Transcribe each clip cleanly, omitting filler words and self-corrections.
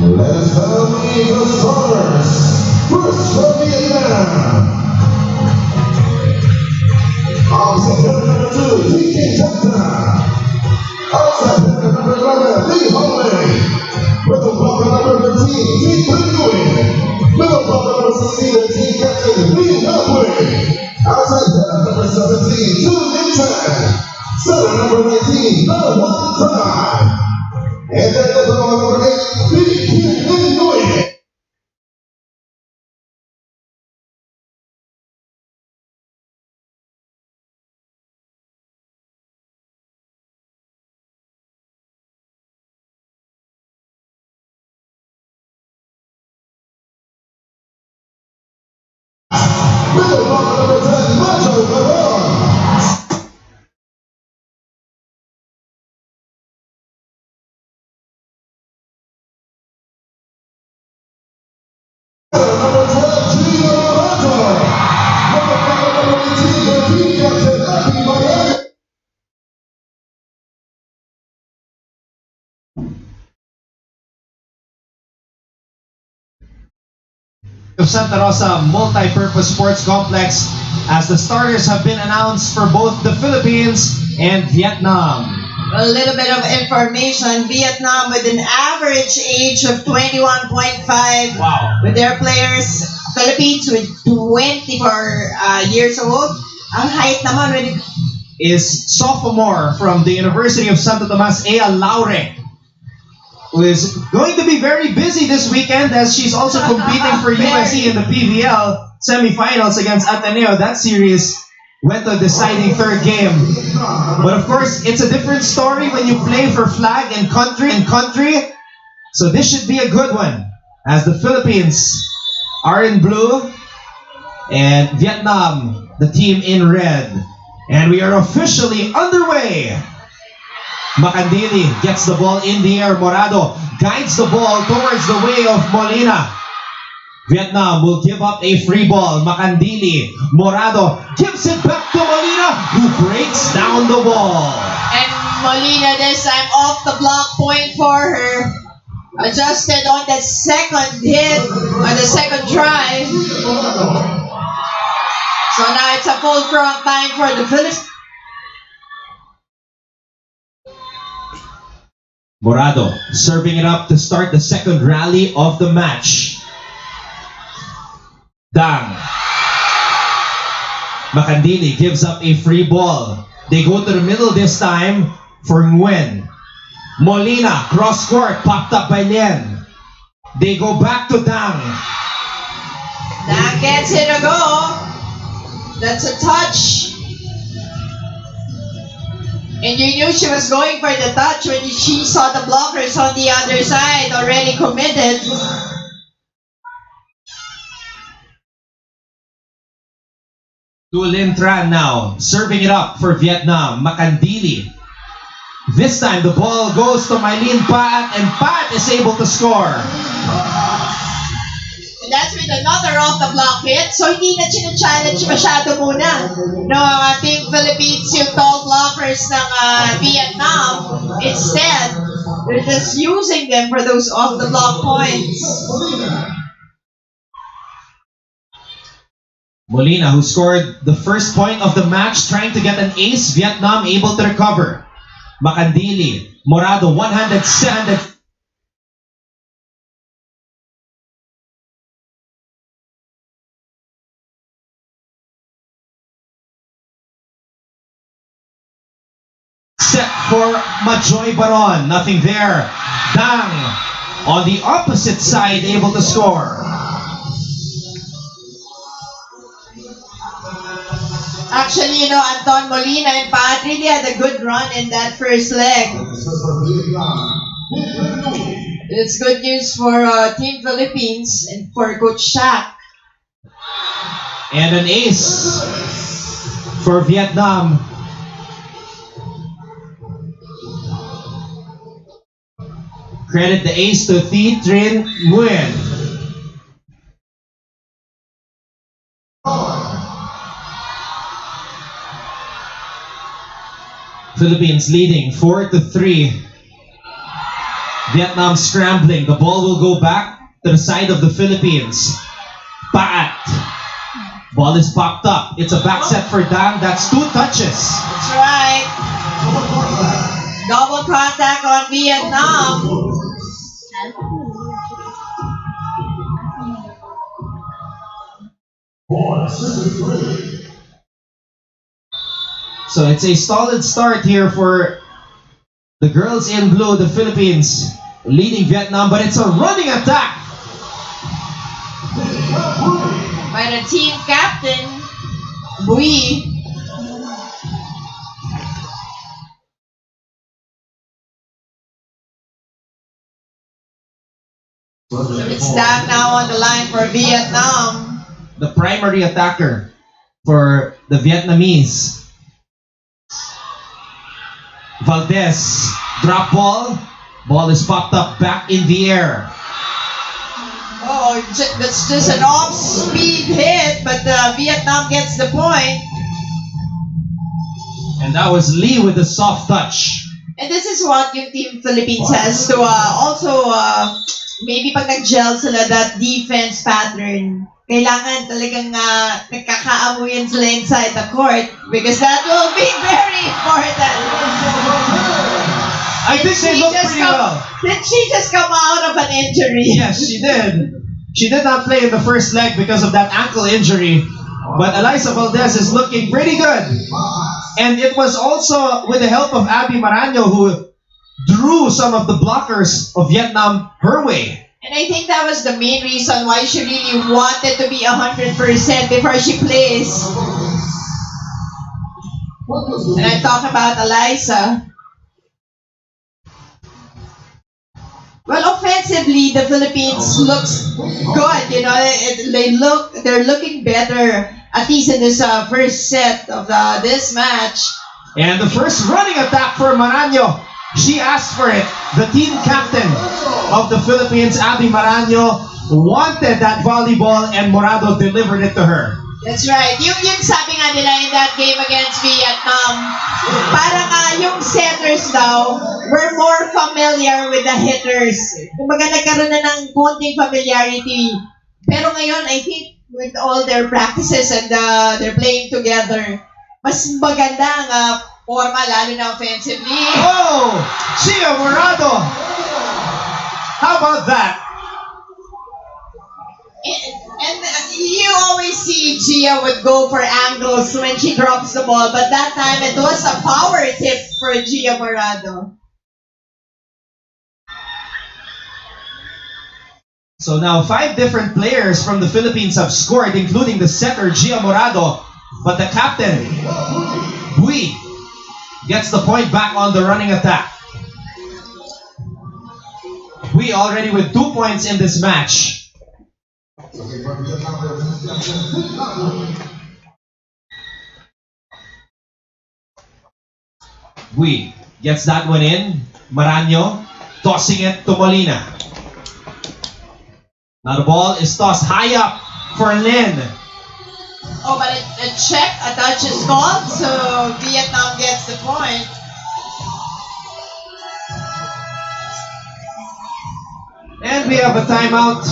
Let's help me the starters. First from Vietnam. Outside hitter number 2, TK Chapter. Outside hitter number 11, Lee Holloway. Middle blocker number 13, Team Nguyen. Middle blocker number 16, the team captain, Lee Holloway. Outside hitter number 17, Two Nin. Center number 19, The One Try. And then the number 8, Lee Nguyen. Middle blocker number 10, Macho Caron. Number 12, Gino Morato. Number 18, the team captain, Happy Miami. Of Santa Rosa Multi-Purpose Sports Complex, as the starters have been announced for both the Philippines and Vietnam. A little bit of information. Vietnam with an average age of 21.5. Wow. With their players. Philippines with 24 years old. Ang height naman when it Is sophomore from the University of Santo Tomas, Ea Laure, who is going to be very busy this weekend as she's also competing for USC in the PVL semifinals against Ateneo. That series went to a deciding third game. But of course, it's a different story when you play for flag and country. So this should be a good one, as the Philippines are in blue and Vietnam, the team in red. And we are officially underway. Macandili gets the ball in the air. Morado guides the ball towards the way of Molina. Vietnam will give up a free ball. Macandili, Morado gives it back to Molina, who breaks down the wall. and Molina this time off the block, point for her. Adjusted on the second hit, on the second try. So now it's a full front line for the Philippines. Morado serving it up to start the second rally of the match. Dang. Macandili gives up a free ball. They go to the middle this time for Nguyen. Molina, cross court, popped up by Lien. They go back to Dang. That gets it a go. That's a touch. And you knew she was going for the touch when she saw the blockers on the other side already committed. To Lin Tran now, serving it up for Vietnam. Makandili. This time the ball goes to Mylene Paat, and Paat is able to score. And that's with another off the block hit. So hindi na challenge masyado muna. No, ang ating Philippines, yung tall blockers ng Vietnam. Instead, they're just using them for those off the block points. Molina, who scored the first point of the match, trying to get an ace. Vietnam able to recover. Makandili, Morado, one-handed, set-handed. Set for Majoy Baron, nothing there. Dang, on the opposite side, able to score. Actually, Anton Molina and Paat really had a good run in that first leg. It's good news for Team Philippines and for Coach Shaq. And an ace for Vietnam. Credit the ace to Thi Trinh Nguyen. Philippines leading 4-3. Vietnam scrambling. The ball will go back to the side of the Philippines. Paat. Ball is popped up. It's a back set for Dang. That's 2 touches. That's right. Double contact on Vietnam. So it's a solid start here for the girls in blue, the Philippines, leading Vietnam, but it's a running attack. By the team captain, Prix. So it's Dang now on the line for Vietnam. The primary attacker for the Vietnamese. Valdez, drop ball. Ball is popped up back in the air. Oh, that's just an off-speed hit, but Vietnam gets the point. And that was Lee with the soft touch. And this is what yung Team Philippines has to also, maybe pag nag-gel sila, that defense pattern, kailangan talagang nagkakaamuyan sila inside the court because that will be very important. I think they look pretty well. Did she just come out of an injury? Yes, she did. She did not play in the first leg because of that ankle injury. But Eliza Valdez is looking pretty good. And it was also with the help of Abby Marano who drew some of the blockers of Vietnam her way. And I think that was the main reason why she really wanted to be 100% before she plays. And I talk about Eliza. Well, offensively, the Philippines looks good. They're looking better, at least in this first set of this match. And the first running attack for Marano. She asked for it. The team captain of the Philippines, Abby Marano, wanted that volleyball and Morado delivered it to her. That's right. Yung sabi nga nila in that game against Vietnam, parang yung setters daw were more familiar with the hitters. Kumbaga nagkaroon na ng konting familiarity. Pero ngayon, I think with all their practices and they're playing together, mas maganda ang forma, lalo na offensively. Oh! Gia Morado! How about that? And you always see Gia would go for angles when she drops the ball, but that time it was a power tip for Gia Morado. So now 5 different players from the Philippines have scored, including the setter Gia Morado. But the captain, Prix, gets the point back on the running attack. Prix already with 2 points in this match. Bui gets that one in. Maranyo tossing it to Molina. Now the ball is tossed high up for Lin. Oh, but a check, a touch is called, so Vietnam gets the point. And we have a timeout.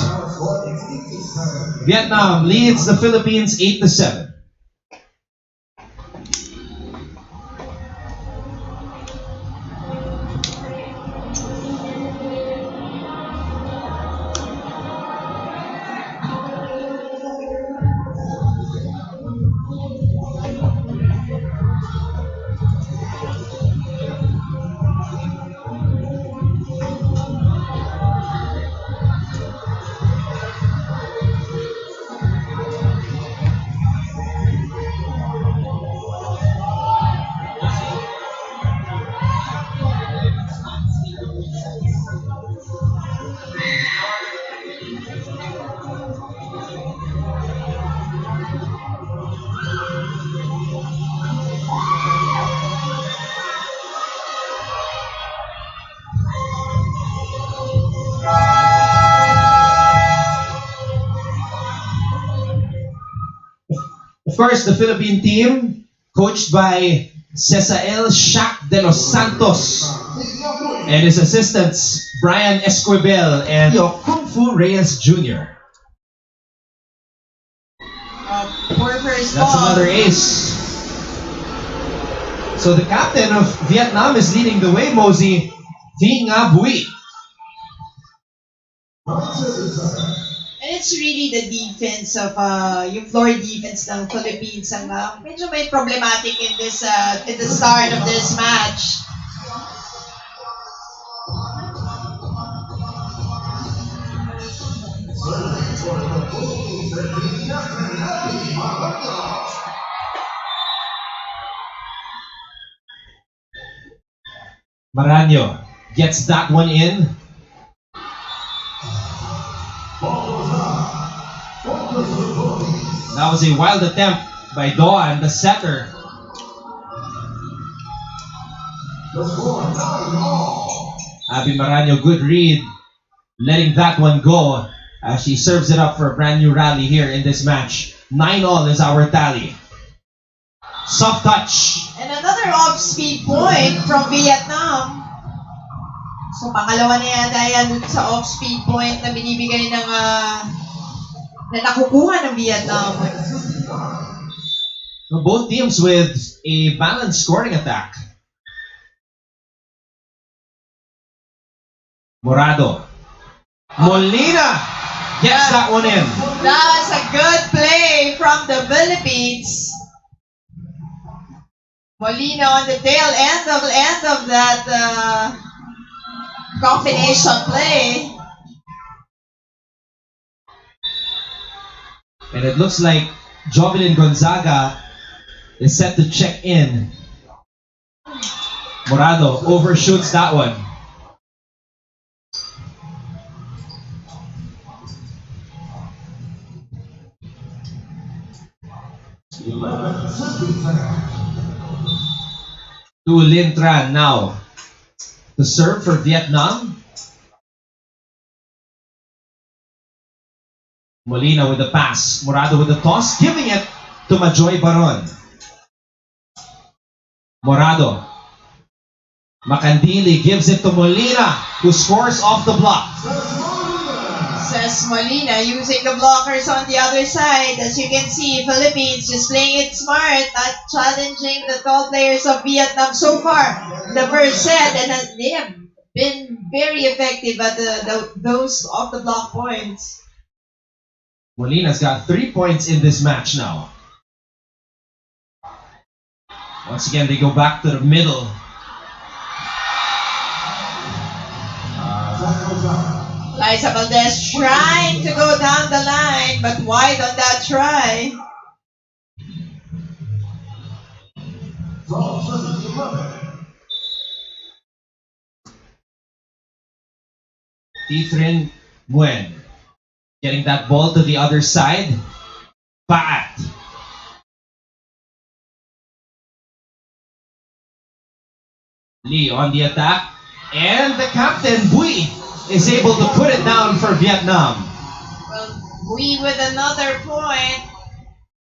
Vietnam leads the Philippines 8-7. Of course, the Philippine team, coached by Cesael Shaq de los Santos and his assistants, Brian Esquivel and Kung Fu Reyes Jr. Poor first That's ball. another ace. So the captain of Vietnam is leading the way, Mosey, Thi Nga Bui. And it's really the defense of yung floor defense ng Philippines ang medyo may problematic in this at the start of this match. Maranyo gets that one in. That was a wild attempt by Doan, the setter. Abby Maranyo, good read, letting that one go as she serves it up for a brand new rally here in this match. 9-all is our tally. Soft touch. And another off-speed point from Vietnam. So pangalawa na yata yan dun sa off-speed point na binibigay ng na nakukuha ng Vietnam. Both teams with a balanced scoring attack. Morado. Molina gets that one in. That was a good play from the Philippines. Molina on the tail end of that combination play. And it looks like Jovelyn Gonzaga is set to check in. Morado overshoots that one. To Lin Tran now. To serve for Vietnam. Molina with the pass. Morado with the toss. Giving it to Majoy Baron. Morado. Macandili gives it to Molina, who scores off the block. Says Molina using the blockers on the other side. As you can see, Philippines just playing it smart, not challenging the tall players of Vietnam so far. The first set, and they have been very effective at those off the block points. Molina's got 3 points in this match now. Once again, they go back to the middle. Liza Valdez trying to go down the line, but wide on that try. Tithrin Nguyen getting that ball to the other side. Paat. Lee on the attack. And the captain, Bui, is able to put it down for Vietnam. Well, we with another point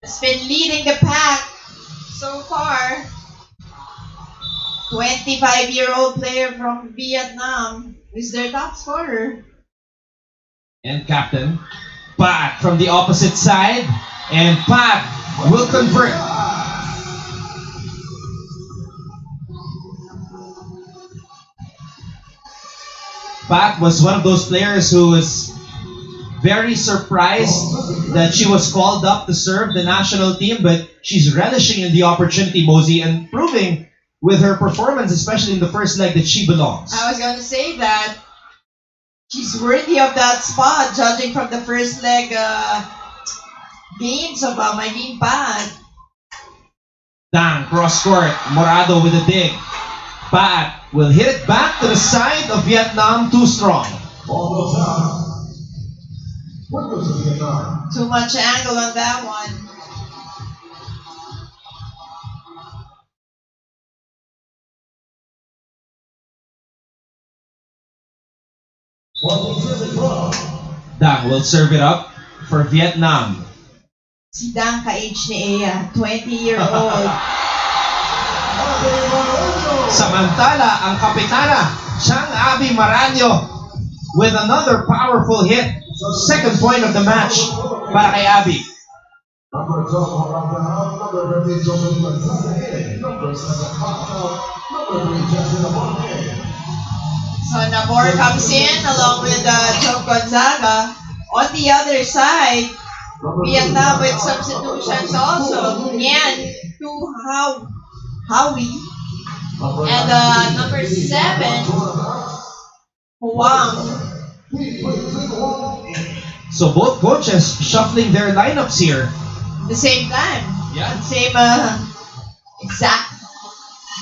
has been leading the pack so far. 25-year-old player from Vietnam is their top scorer. And captain, Pat from the opposite side. And Pat will convert. Pat was one of those players who was very surprised that she was called up to serve the national team, but she's relishing in the opportunity, Mosey, and proving with her performance, especially in the first leg, that she belongs. I was going to say that she's worthy of that spot, judging from the first leg games of Maging Pat. Dang, cross court, Morado with a dig. Pat will hit it back to the side of Vietnam, too strong. Too much angle on that one. Dang will serve it up for Vietnam. Si Dang ka-age ni Ea, 20-year-old. Samantala, ang kapitana, Chang Abby Maranyo, with another powerful hit. Second point of the match para kay Abby. So Nabor comes in along with Joe Gonzaga. On the other side, Vietnam with substitutions also. Yan to Howie. And number 7, Huang. So both coaches shuffling their lineups here. At the same time. Yeah. Same exact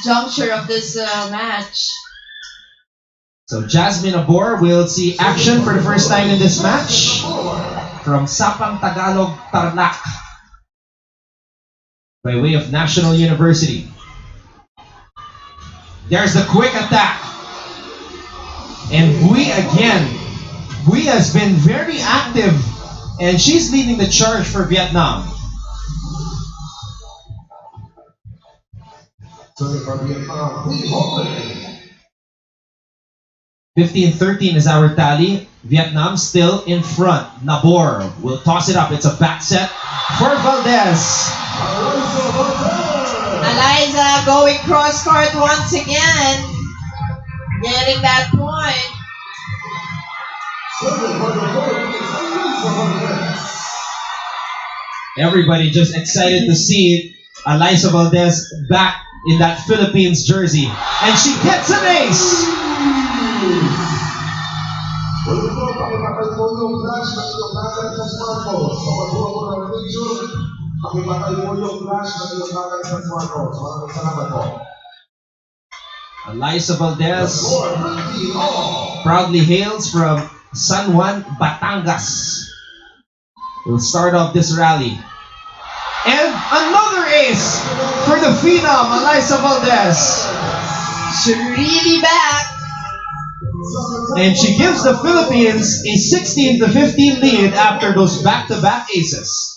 juncture of this match. So Jasmine Abor will see action for the first time in this match from Sapang Tagalog, Tarlac, by way of National University. There's the quick attack. And Bui again. Bui has been very active, and she's leading the charge for Vietnam. So for Vietnam, we hold it. 15-13 is our tally. Vietnam still in front. Nabor will toss it up. It's a back set for Valdez. Eliza going cross court once again. Getting that point. Everybody just excited to see Eliza Valdez back in that Philippines jersey. And she gets an ace. Eliza Valdez proudly hails from San Juan, Batangas. We'll start off this rally. And another ace for the phenom, Eliza Valdez. She's really back. And she gives the Philippines a 16-15 lead after those back-to-back aces.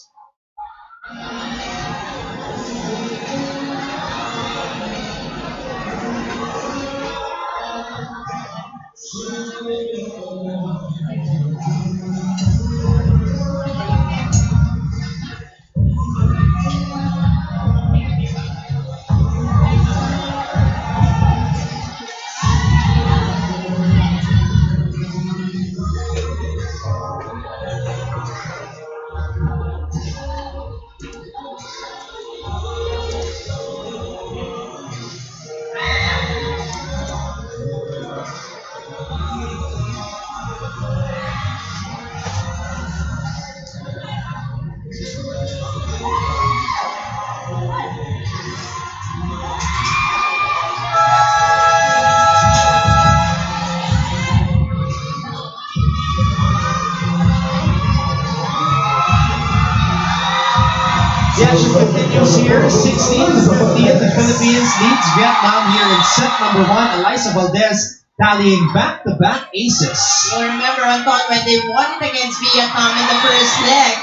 The action continues here, 16 to 15. The Philippines leads Vietnam here in set number 1. Eliza Valdez tallying back-to-back aces. You'll remember, Anton, when they won it against Vietnam in the first leg,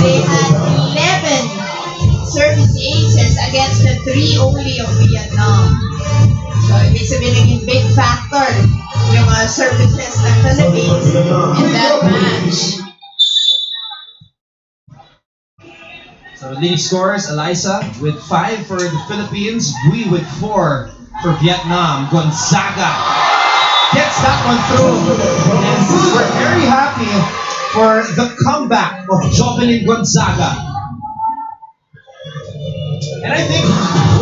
they had 11 service aces against the 3 only of Vietnam. So, ibig sabihin naging big factor yung services ng Philippines in that match. So the leading scorers, Eliza with 5 for the Philippines, Bui with 4 for Vietnam. Gonzaga gets that one through. And we're very happy for the comeback of Jovelyn Gonzaga. And I think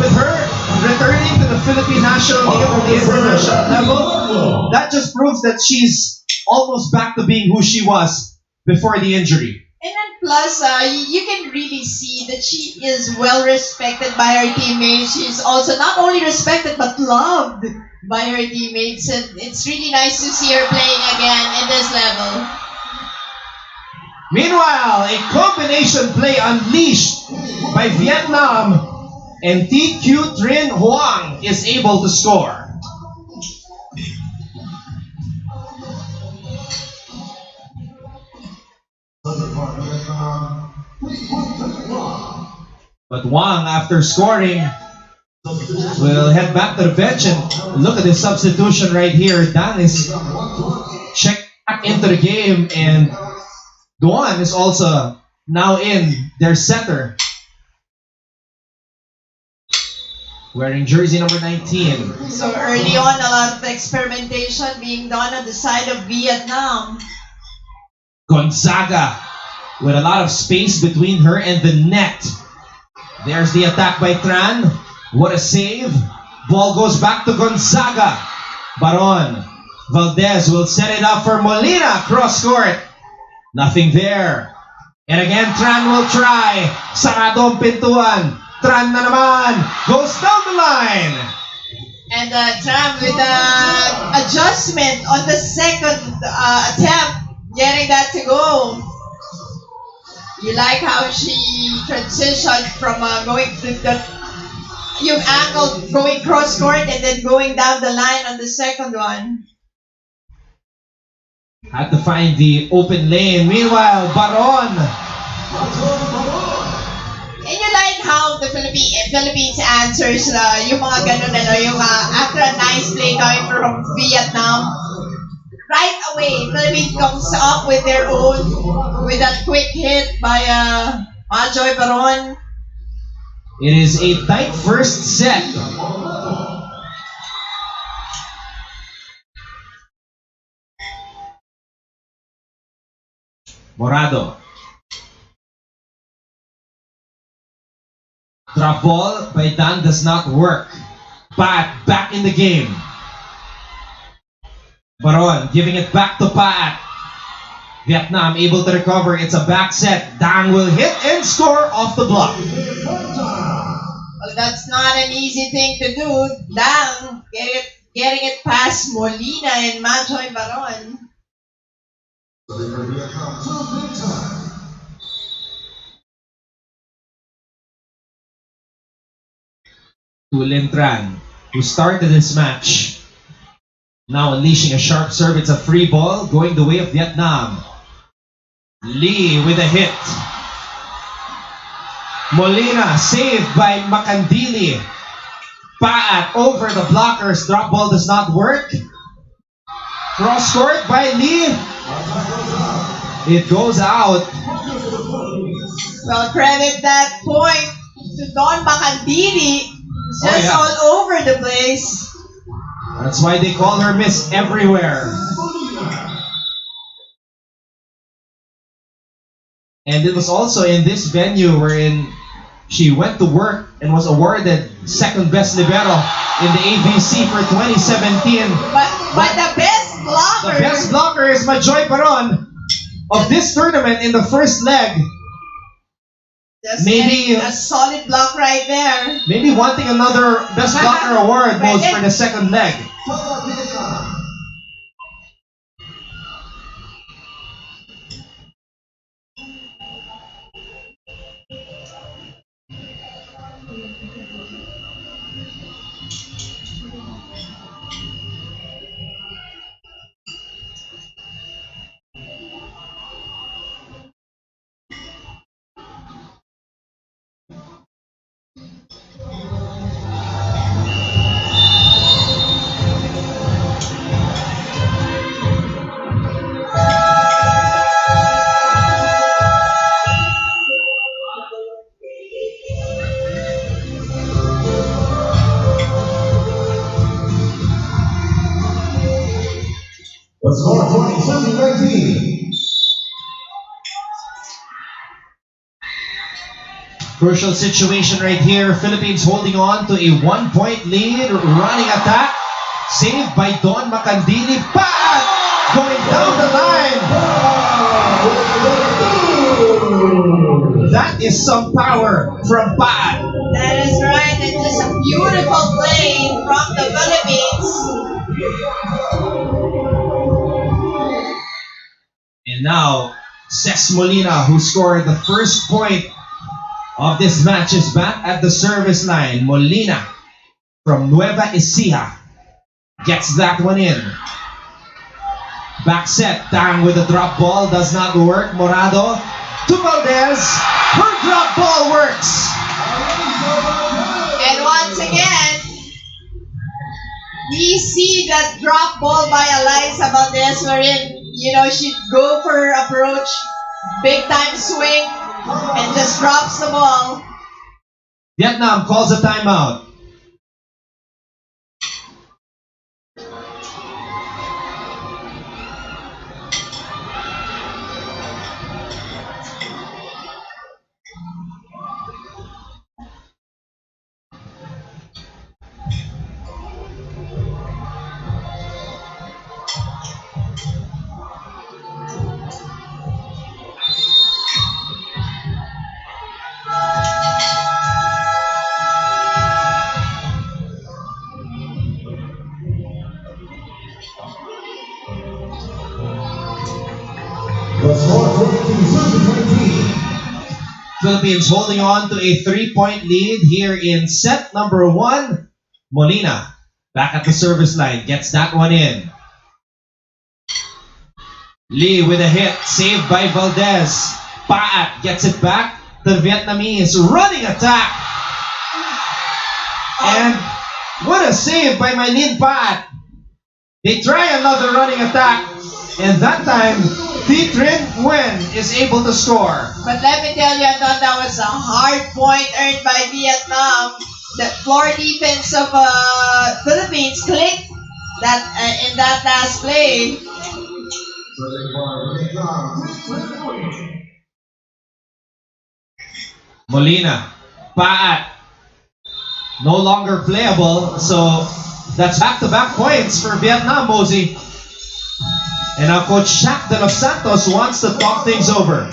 with her returning to the Philippine national team at the international level, that just proves that she's almost back to being who she was before the injury. And then plus, you can really see that she is well respected by her teammates. She's also not only respected but loved by her teammates. And it's really nice to see her playing again in this level. Meanwhile, a combination play unleashed by Vietnam, and TQ Trin Hoang is able to score. But Wang, after scoring, will head back to the bench, and look at this substitution right here. Dan is checked back into the game, and Duan is also now in, their setter, wearing jersey number 19. So early on, a lot of experimentation being done on the side of Vietnam. Gonzaga with a lot of space between her and the net. There's the attack by Tran. What a save. Ball goes back to Gonzaga. Baron. Valdez will set it up for Molina. Cross court. Nothing there. And again, Tran will try. Sarado ang pintuan. Tran na naman. Goes down the line. And Tran with the adjustment on the second attempt, getting that to go. You like how she transitioned from going to the yung angle, going cross court and then going down the line on the second one. Had to find the open lane. Meanwhile, Baron. And you like how the Philippines answers yung mga ganun, yung after a nice play coming from Vietnam, right away, Philippines comes up with their own, with that quick hit by Majoy Baron. It is a tight first set. Morado. Drop ball by Dan does not work. Pat back in the game. Baron giving it back to Pat. Vietnam able to recover. It's a back set. Dan will hit and score off the block. Well, that's not an easy thing to do. Dan getting it past Molina and Majoy Baron. To Lintran, who started this match. Now unleashing a sharp serve. It's a free ball going the way of Vietnam. Lee with a hit. Molina saved by Macandili. Paat over the blockers. Drop ball does not work. Cross court by Lee. It goes out. Well, credit that point to Don Macandili. Just all over the place. That's why they call her Miss Everywhere. And it was also in this venue wherein she went to work and was awarded second best libero in the ABC for 2017. But the best blocker. The best blocker is Majoy Baron of this tournament in the first leg. Just maybe a solid block right there. Maybe wanting another best blocker award goes for the second leg. score 20-19. Crucial situation right here. Philippines holding on to a 1-point lead. Running attack. Saved by Don Macandini. Bang! Going down the line. That is some power from Pat. That is right. It's just a beautiful play from the Philippines. And now, Ces Molina, who scored the first point of this match, is back at the service line. Molina from Nueva Ecija gets that one in. Back set, Tang with a drop ball, does not work. Morado to Valdez. Her drop ball works. And once again, we see that drop ball by Eliza Valdez wherein, she'd go for her approach, big time swing, and just drops the ball. Vietnam calls a timeout. The score 22-19. Philippines holding on to a 3-point lead here in set number 1. Molina back at the service line, gets that one in. Lee with a hit, saved by Valdez. Paat gets it back to the Vietnamese. Running attack. And what a save by Maylin Paat. They try another running attack, and that time, Thi Trinh Nguyen is able to score. But let me tell you, I thought that was a hard point earned by Vietnam. The floor defense of Philippines clicked that in that last play. Molina, Paat, no longer playable, so that's back-to-back points for Vietnam, Mosey. And now Coach Shaq de los Santos wants to talk things over.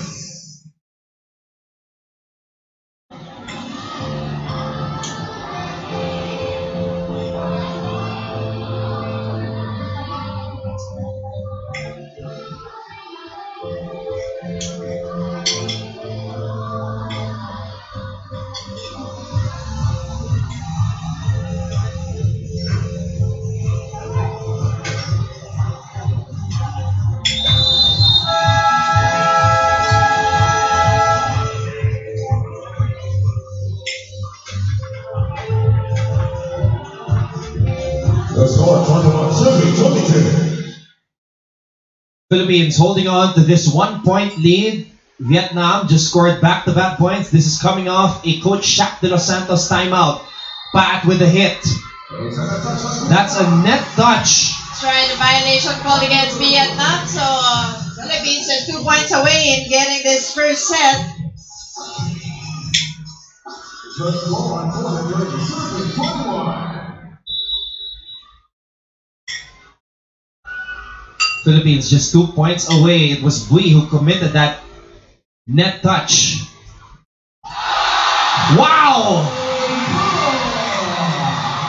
The score 21-22. Philippines holding on to this 1-point lead. Vietnam just scored back-to-back points. This is coming off a Coach Shaq de los Santos timeout. Pat with a hit. That's a net touch. That's right, the violation called against Vietnam. So Philippines are 2 points away in getting this first set. The score 21. Philippines just 2 points away. It was Bui who committed that net touch. Wow!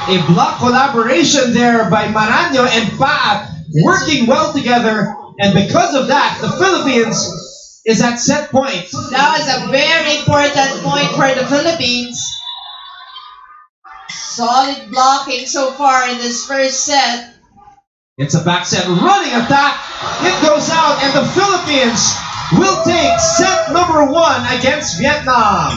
A block collaboration there by Maranyo and Paat, working well together, and because of that, the Philippines is at set point. That was a very important point for the Philippines. Solid blocking so far in this first set. It's a back set, running attack. It goes out, and the Philippines will take set number 1 against Vietnam.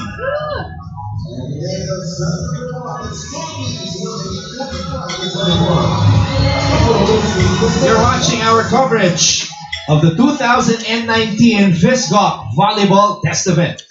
You're watching our coverage of the 2019 FISGOP Volleyball Test Event.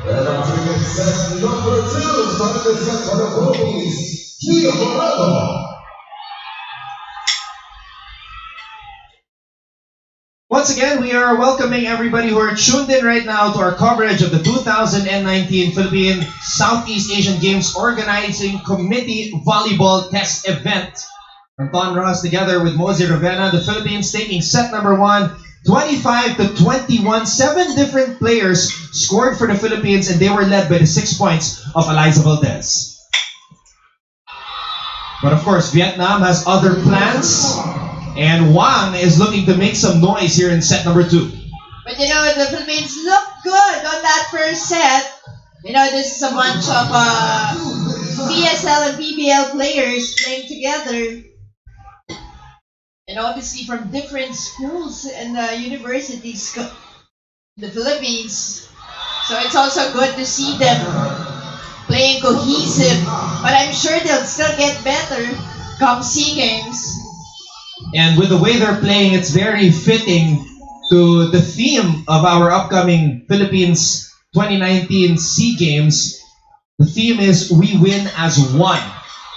And I'm taking set number 2, starting the set for the Philippines, Gia Morado. Once again, we are welcoming everybody who are tuned in right now to our coverage of the 2019 Philippine Southeast Asian Games Organizing Committee Volleyball Test Event. Anton Ross together with Mosey Ravena, the Philippines taking set number 1, 25-21. 7 different players scored for the Philippines and they were led by the 6 points of Eliza Valdez. But of course, Vietnam has other plans. And Wang is looking to make some noise here in set number 2. But you know, the Philippines look good on that first set. You know, this is a bunch of PSL and PBL players playing together. And obviously from different schools and universities in the Philippines. So it's also good to see them playing cohesive. But I'm sure they'll still get better come SEA Games. And with the way they're playing, it's very fitting to the theme of our upcoming Philippines 2019 SEA Games. The theme is We Win as One.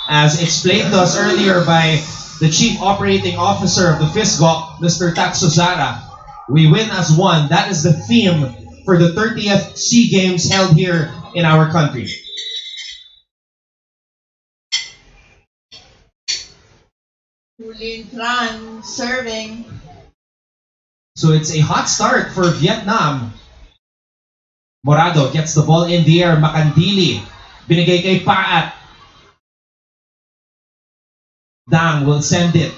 As explained to us earlier by the Chief Operating Officer of the FISGOC, Mr. Tatsu Zara. We win as one. That is the theme for the 30th SEA Games held here in our country. Hulin Tran serving. So it's a hot start for Vietnam. Morado gets the ball in the air. Makandili. Binigay kay Paat. Dang will send it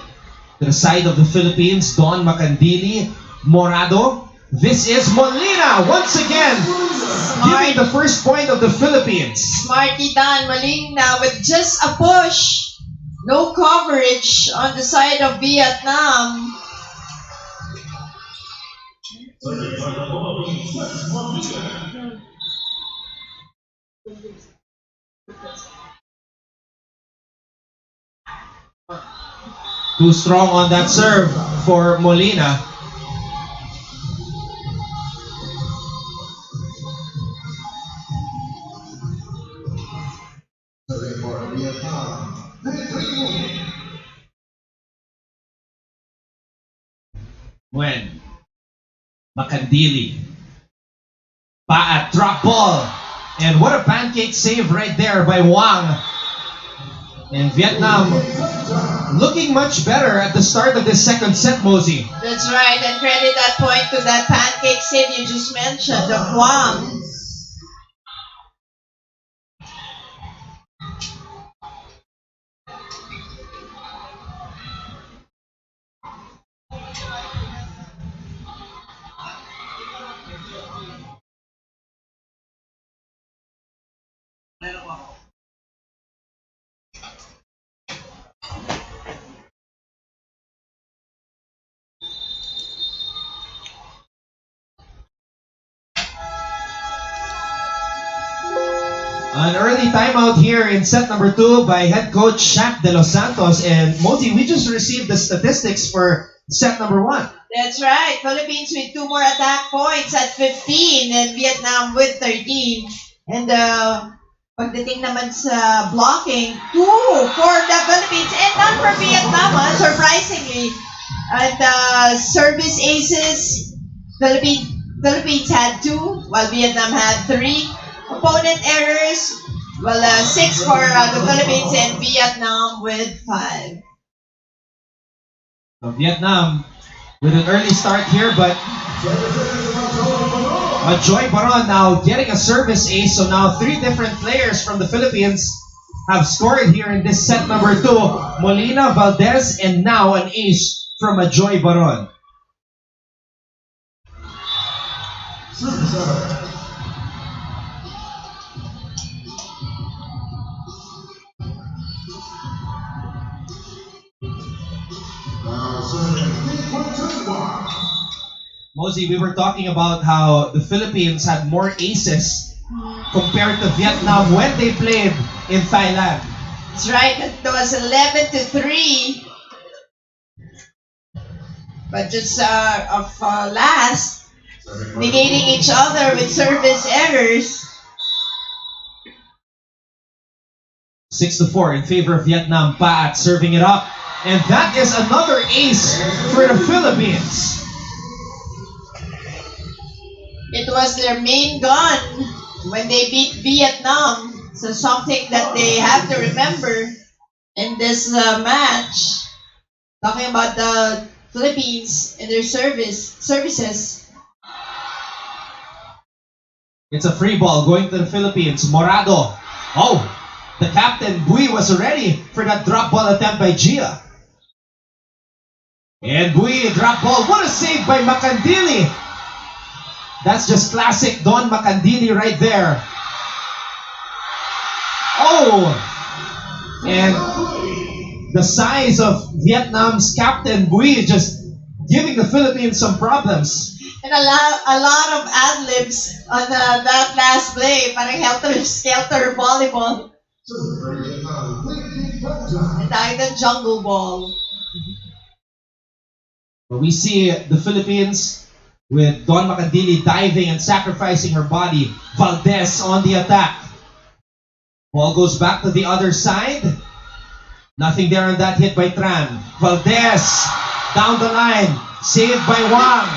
to the side of the Philippines. Don Makandili. Morado. This is Molina once again giving the first point of the Philippines. Smarty Dan Molina with just a push. No coverage on the side of Vietnam. Too strong on that serve for Molina. When Makandili, Paat, drop ball, and what a pancake save right there by Wang. And Vietnam looking much better at the start of this second set, Mosey. That's right, and credit that point to that pancake save you just mentioned of Wang. An early timeout here in set number 2 by head coach Shaq De Los Santos. And Moti, we just received the statistics for set number 1. That's right. Philippines with 2 more attack points at 15 and Vietnam with 13. And pagdating naman sa blocking, 2 for the Philippines and none for Vietnam, surprisingly. And service aces, Philippines had 2 while Vietnam had 3. Opponent errors, 6 for the Philippines and Vietnam with 5. So Vietnam with an early start here, but Joy Baron now getting a service ace. So now 3 different players from the Philippines have scored here in this set number 2. Molina, Valdez, and now an ace from Joy Baron. Mosey, we were talking about how the Philippines had more aces compared to Vietnam when they played in Thailand. That's right. It was 11-3. But just last, negating each other with service errors. 6-4 in favor of Vietnam. Paat serving it up. And that is another ace for the Philippines. It was their main gun when they beat Vietnam. So something that they have to remember in this match. Talking about the Philippines and their services. It's a free ball going to the Philippines. Morado. Oh, the captain, Bui, was ready for that drop ball attempt by Gia. And Bui, drop ball. What a save by Macandili. That's just classic Don Macandili right there. Oh! And the size of Vietnam's captain, Bui, just giving the Philippines some problems. And a lot of ad-libs on that last play. Parang helter-skelter volleyball. Tawag ng jungle ball. We see the Philippines with Don Macandili diving and sacrificing her body. Valdez on the attack. Ball goes back to the other side. Nothing there on that hit by Tran. Valdez down the line. Saved by Wang.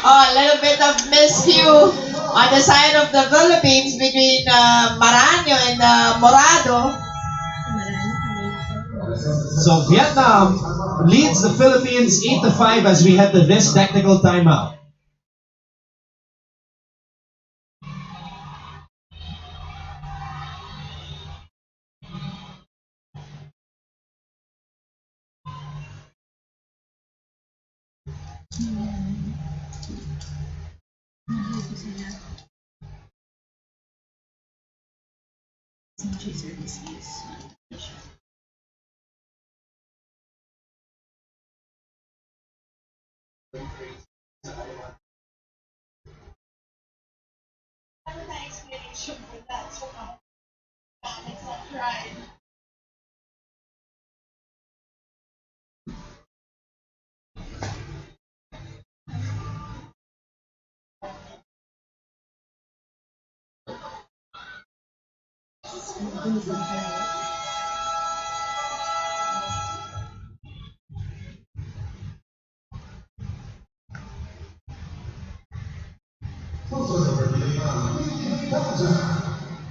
Oh, a little bit of miscue on the side of the Philippines between Maraño and Morado. So Vietnam leads the Philippines 8-5 as we head to this technical timeout.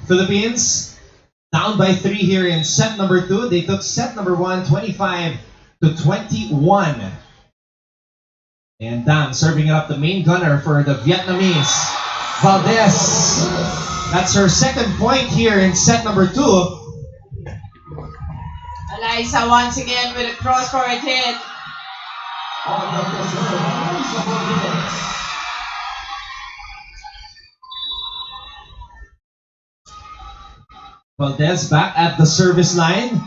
Philippines down by 3 here in set number 2. They took set number 1, 25-21. And Dan serving it up, the main gunner for the Vietnamese. Valdez. That's her second point here in set number 2. Eliza once again with a cross-court hit. Valdez back at the service line.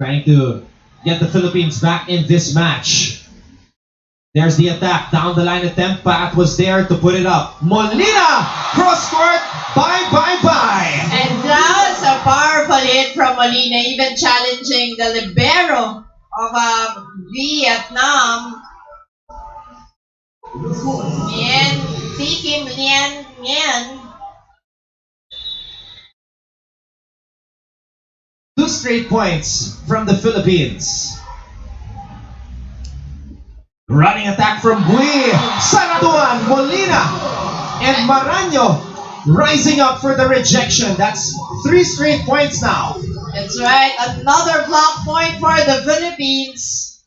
Trying to get the Philippines back in this match. There's the attack. Down the line attempt. Pat was there to put it up. Molina! Cross court. Bye. And Molina even challenging the libero of Vietnam. Nguyen, Si Kim Lien Nguyen. 2 straight points from the Philippines. Running attack from Bui, Saratuan, Molina, and Maraño rising up for the rejection. That's 3 straight points now. That's right, another block point for the Philippines.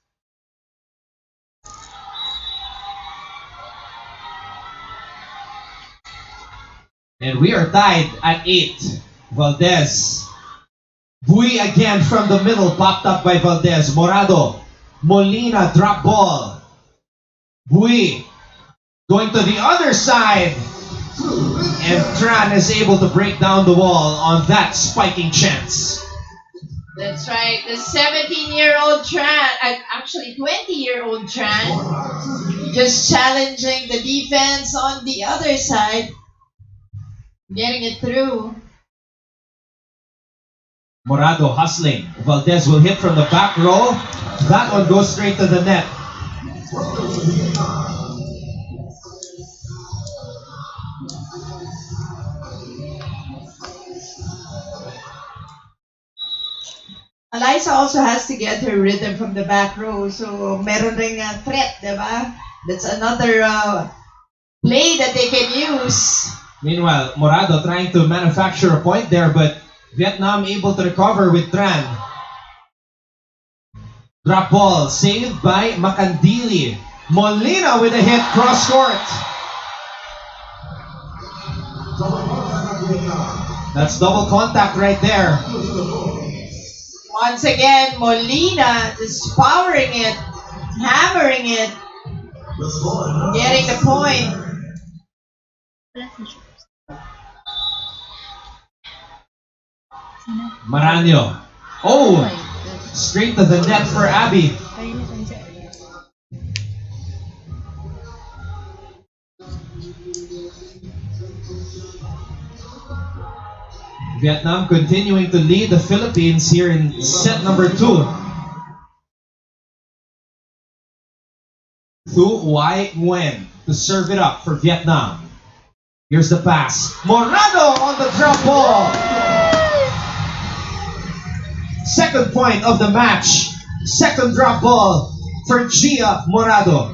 And we are tied at 8. Valdez. Bui again from the middle, popped up by Valdez. Morado. Molina, drop ball. Bui going to the other side. And Tran is able to break down the wall on that spiking chance. That's right, the 17-year-old Tran, actually 20-year-old Tran, just challenging the defense on the other side. Getting it through. Morado hustling. Valdez will hit from the back row. That one goes straight to the net. Eliza also has to get her rhythm from the back row. So, meron ring threat, diba? That's another play that they can use. Meanwhile, Morado trying to manufacture a point there, but Vietnam able to recover with Tran. Drop ball saved by Macandili. Molina with a hit cross court. That's double contact right there. Once again, Molina just powering it, hammering it, getting the point. Maraño. Oh! Straight to the net for Abby. Vietnam continuing to lead the Philippines here in set number 2. Thu Nguyen Nguyen to serve it up for Vietnam. Here's the pass. Morado on the drop ball. Second point of the match. Second drop ball for Gia Morado.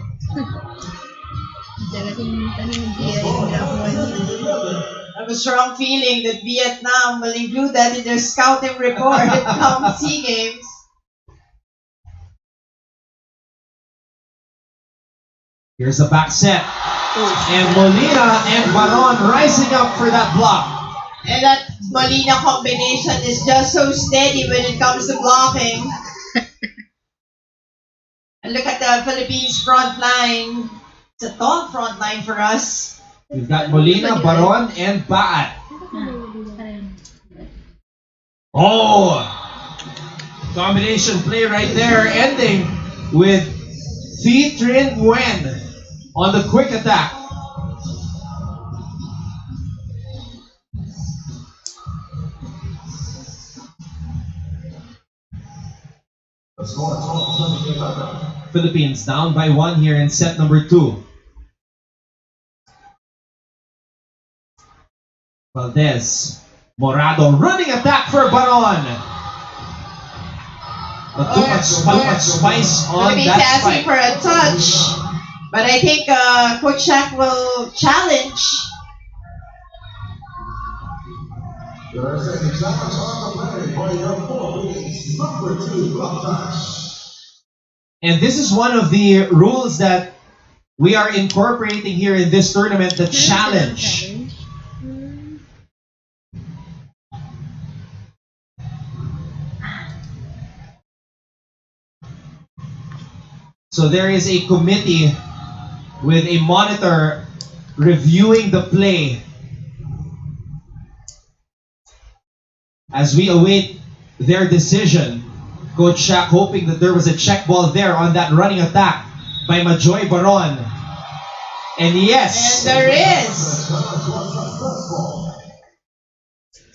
I have a strong feeling that Vietnam will include that in their scouting report come SEA Games. Here's the back set. And Molina and Baron rising up for that block. And that Molina combination is just so steady when it comes to blocking. And look at the Philippines front line. It's a tall front line for us. We've got Molina, Baron, and Baat. Oh! Combination play right there, ending with Thi Trinh Nguyen on the quick attack. Philippines down by 1 here in set number 2. Valdez, Morado running attack for Baron. But too much spice on Philippines that asking spike. for a touch. But I think Coach Shaq will challenge. And this is one of the rules that we are incorporating here in this tournament, the challenge. So there is a committee with a monitor reviewing the play as we await their decision. Coach Shaq hoping that there was a check ball there on that running attack by Majoy Baron. And yes, And there is.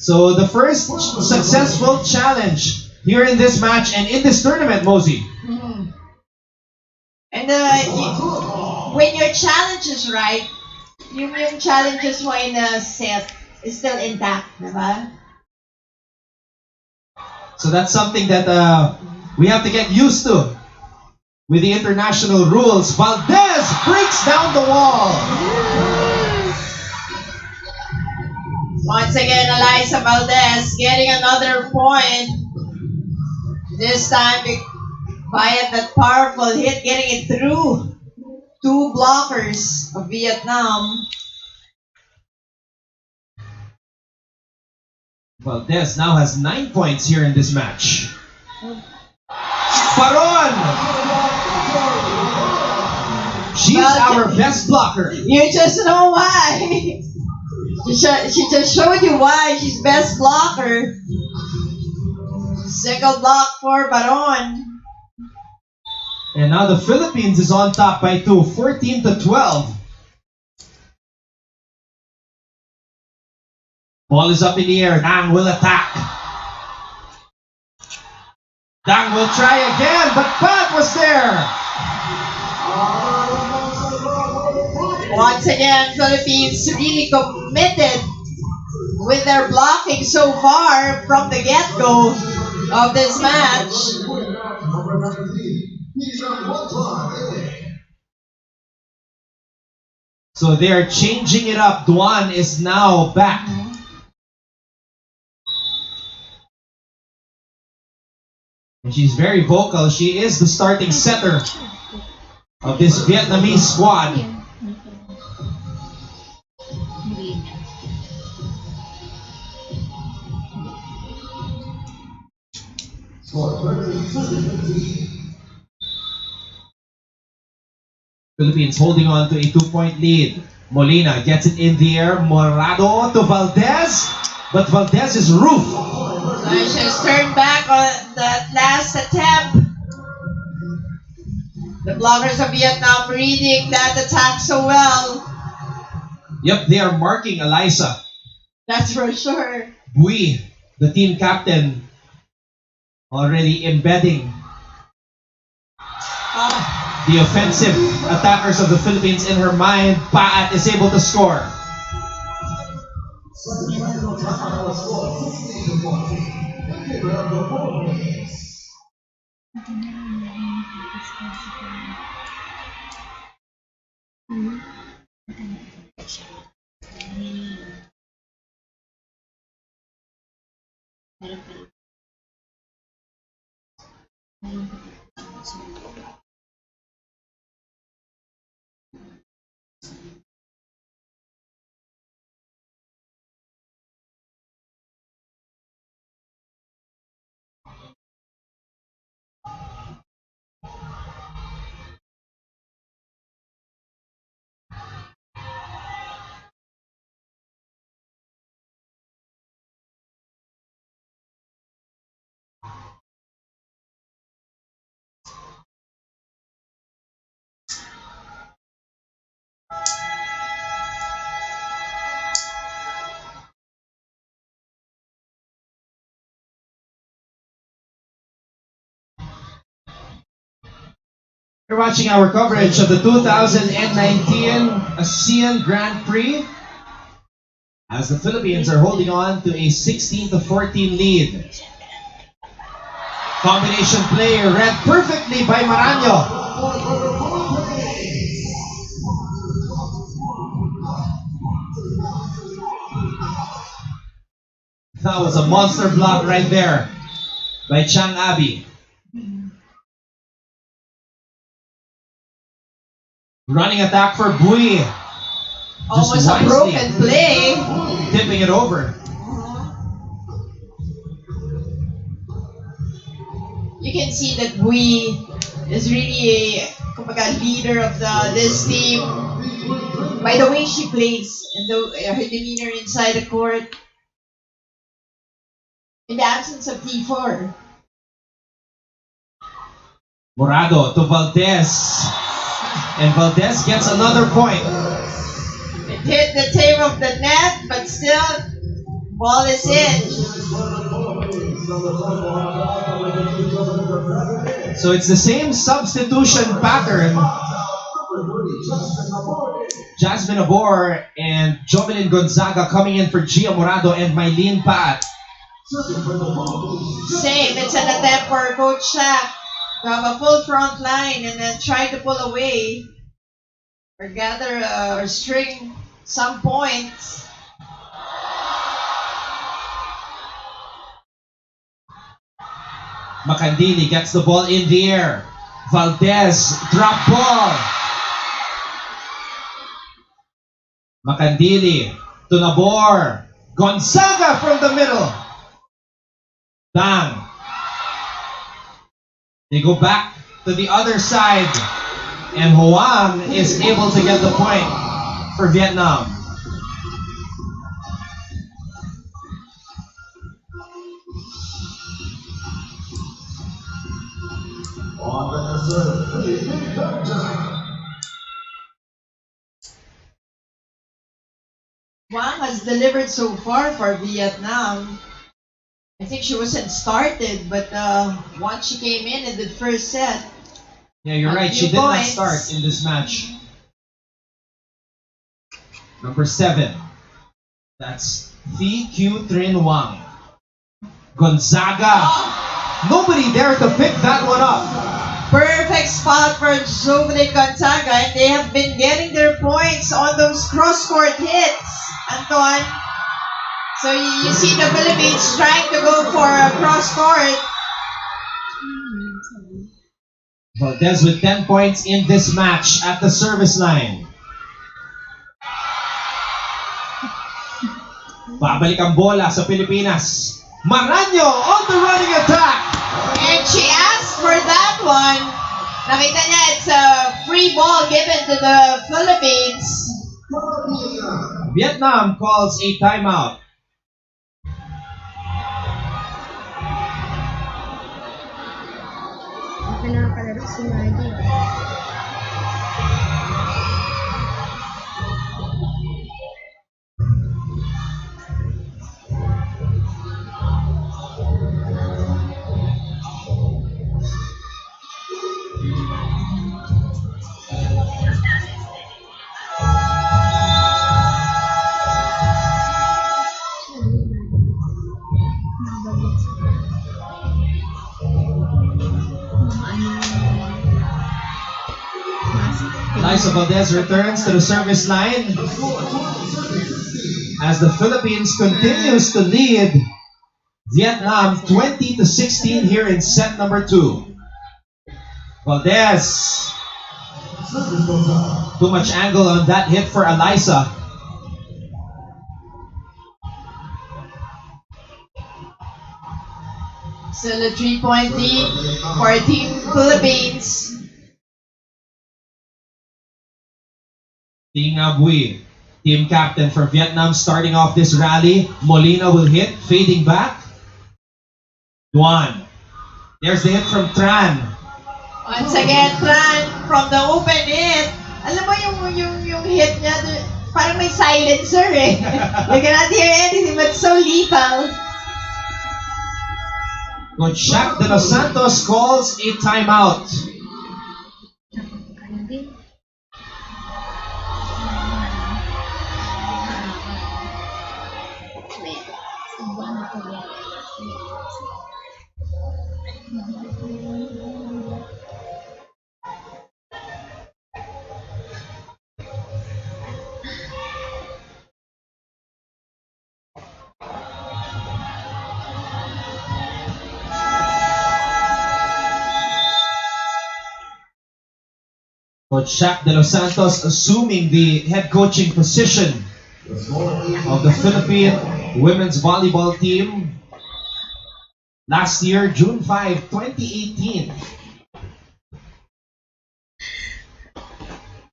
So the first successful challenge here in this match and in this tournament, Mosey. Mhm. And when your challenge is right, yung challenges mo in a set is still intact, diba? So that's something that we have to get used to with the international rules. Valdez breaks down the wall. Once again, Eliza Valdez getting another point. This time, via that powerful hit, getting it through two blockers of Vietnam. Valdez now has 9 points here in this match. Paron! She's our best blocker. You just know why. She just showed you why she's best blocker. Single block for Baron. And now the Philippines is on top by 2, 14-12. Ball is up in the air. Dang will attack. Dang will try again, but Pat was there. Once again, Philippines really committed with their blocking so far from the get-go of this match. So they are changing it up. Duan is now back. And she's very vocal. She is the starting setter of this Vietnamese squad. Philippines holding on to a 2-point lead. Molina gets it in the air. Morado to Valdez. But Valdez's roof. So she has turned back on that last attempt. The blockers of Vietnam reading that attack so well. Yep, they are marking Eliza. That's for sure. Bui, the team captain, already embedding the offensive attackers of the Philippines in her mind. Paat is able to score. You're watching our coverage of the 2019 ASEAN Grand Prix as the Philippines are holding on to a 16-14 lead. Combination play read perfectly by Maranyo. That was a monster block right there by Chang Abi. Running attack for Bui. Almost a broken play. Tipping it over. You can see that Bui is really a leader of this team by the way she plays and her demeanor inside the court. In the absence of T4. Morado to Valdez. And Valdez gets another point. It hit the tail of the net, but still Ball is in. So it's the same substitution pattern. Jasmine Abor and Jovelyn Gonzaga coming in for Gia Morado and Mylene Pat. Same. It's an attempt for Coach Shaq to have a full front line and then try to pull away or gather or string some points. Macandili gets the ball in the air. Valdez, drop ball. Macandili to Nabor. Gonzaga from the middle. Dang. They go back to the other side. And Hoang is able to get the point for Vietnam. Wang has delivered so far for Vietnam. I think she wasn't started, but once she came in the first set. Yeah, you're right. She did not start in this match. Number 7. That's Thi Q Trin Wang. Gonzaga. Nobody dared to pick that one up. Perfect spot for Jovelyn Gonzaga, and they have been getting their points on those cross-court hits, Anton. So you see the Philippines trying to go for a cross-court. Valdez with 10 points in this match at the service line. Babalik ang bola sa Pilipinas. Maraño on the running attack. And she asked for that one. Nakita niya it's a free ball given to the Philippines. Vietnam calls a timeout. Pinakalaro si Maggie. Liza Valdez returns to the service line as the Philippines continues to lead Vietnam 20-16 here in set number 2. Valdez. Too much angle on that hit for Eliza. Still a 3-point lead for Team Philippines. Ting Abui, team captain for Vietnam, starting off this rally. Molina will hit, fading back. Duan. There's the hit from Tran. Once again, Tran from the open hit. Alam mo yung hit niya, parang may silencer eh. You cannot hear anything but so lethal. Coach Shaq de los Santos calls a timeout. Coach Shaq de los Santos assuming the head coaching position of the Philippine women's volleyball team last year, June 5, 2018.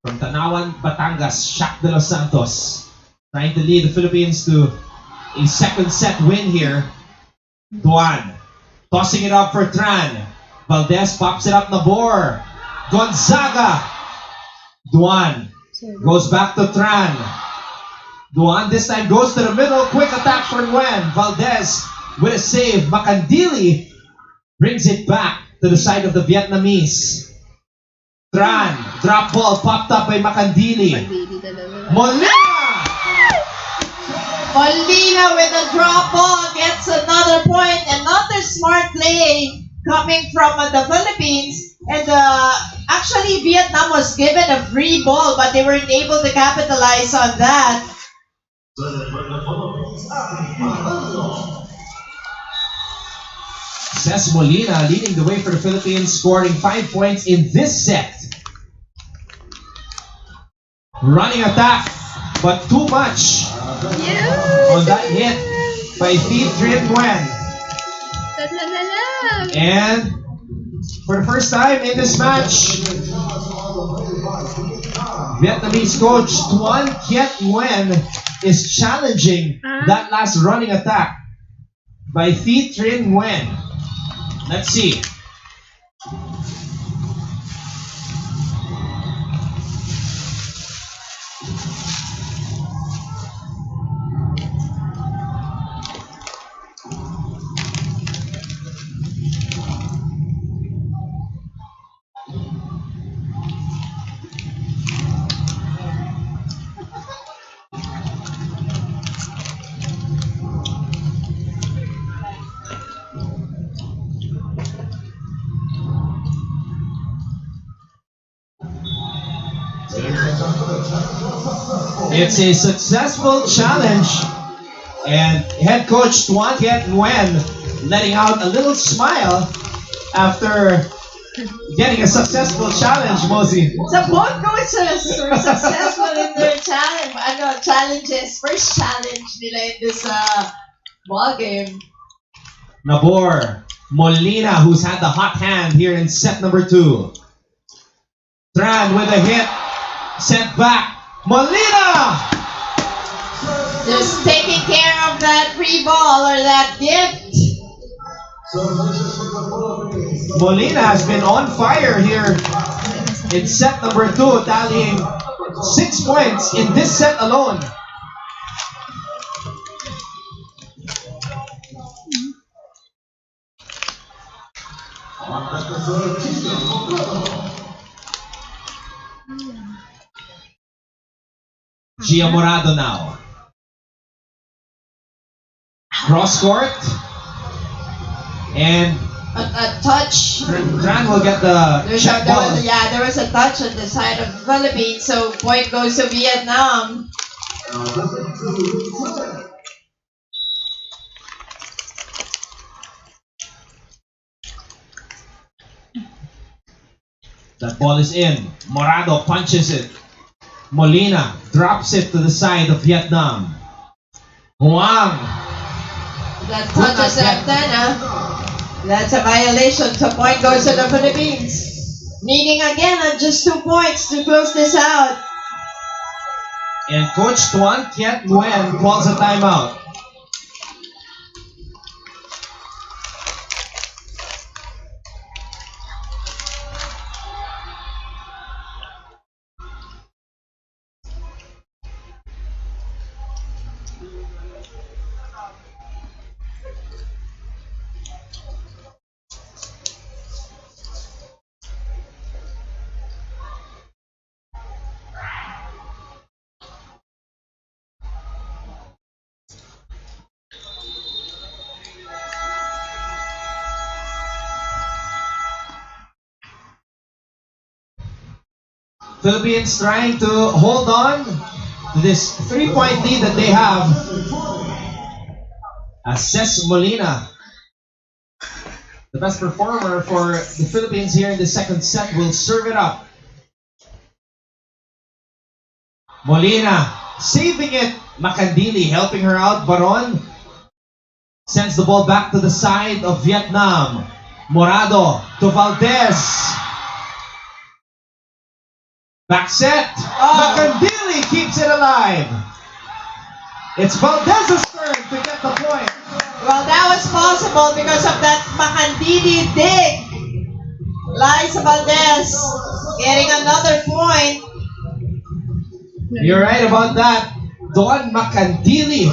From Tanawan, Batangas, Shaq de los Santos trying to lead the Philippines to a second set win here. Duan tossing it up for Tran. Valdez pops it up Nabor. Gonzaga. Duan goes back to Tran. Duan this time goes to the middle. Quick attack for Nguyen. Valdez with a save. Makandili brings it back to the side of the Vietnamese. Tran, drop ball popped up by Makandili. Pag-baby talaga. Molina! Molina with a drop ball gets another point. Another smart play coming from the Philippines. And actually, Vietnam was given a free ball, but they weren't able to capitalize on that. Cesc Molina leading the way for the Philippines, scoring 5 points in this set. Running attack, but too much on that hit by Thi Trinh Nguyen. Tatalala. And for the first time in this match, Vietnamese coach Tuan Kiet Nguyen is challenging that last running attack by Thi Trinh Nguyen. Let's see. It's a successful challenge, and head coach Tuan Kiet Nguyen letting out a little smile after getting a successful challenge, Mozi. So both coaches were successful in their challenges. First challenge nila in this ball game. Nabor, Molina, who's had the hot hand here in set number 2. Tran with a hit, sent back. Molina! Just taking care of that free ball or that gift. Molina has been on fire here in set number 2, tallying 6 points in this set alone. Gia Morado now. Cross court. And A touch. Tran will get the check ball. There was a touch on the side of the Philippines, so point goes to Vietnam. That ball is in. Morado punches it. Molina drops it to the side of Vietnam. Huang. That touches the antenna. That's a violation. So point goes to the Philippines. Needing again just 2 points to close this out. And Coach Tuan Kiet Nguyen calls a timeout. Philippines trying to hold on to this 3-point lead that they have. As Cesc Molina, the best performer for the Philippines here in the second set, will serve it up. Molina saving it. Makandili helping her out. Baron sends the ball back to the side of Vietnam. Morado to Valdez. Back set. Makandili keeps it alive. It's Valdez's turn to get the point. Well, that was possible because of that Makandili dig. Liza Valdez getting another point. You're right about that. Dawn Makandili.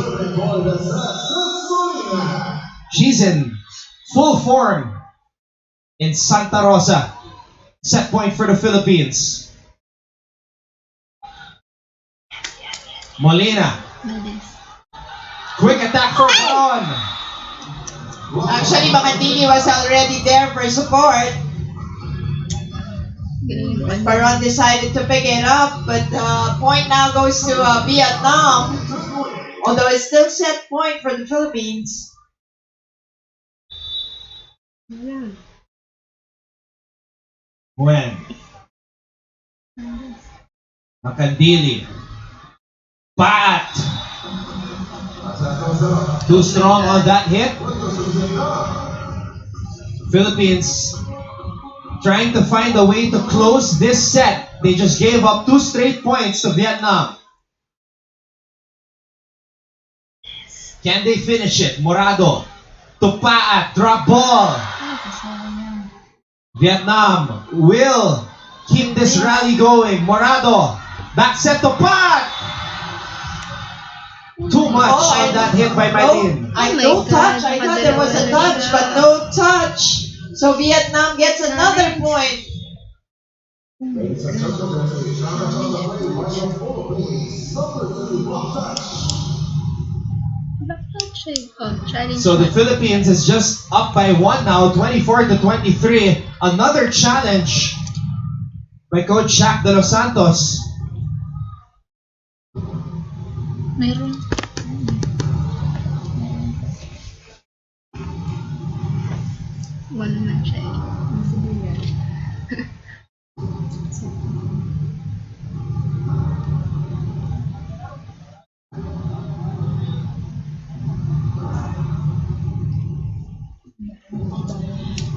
She's in full form in Santa Rosa. Set point for the Philippines. Molina. Quick attack for Dawn. Actually, Makandini was already there for support. But Baron decided to pick it up, but point now goes to Vietnam. Although it's still set point for the Philippines. When Makandili. Pat. Too strong on that hit. Philippines trying to find a way to close this set. They just gave up 2 straight points to Vietnam. Can they finish it? Morado to Paat. Drop ball. Vietnam will keep this rally going. Morado. Back set to Paat. Too much on that hit by Maylin. No touch. I thought there was a touch, but no touch. So Vietnam gets another point. So the Philippines is just up by 1 now, 24-23. Another challenge by Coach Shaq de los Santos. Meron. Wala naman siya eh. Sige yan.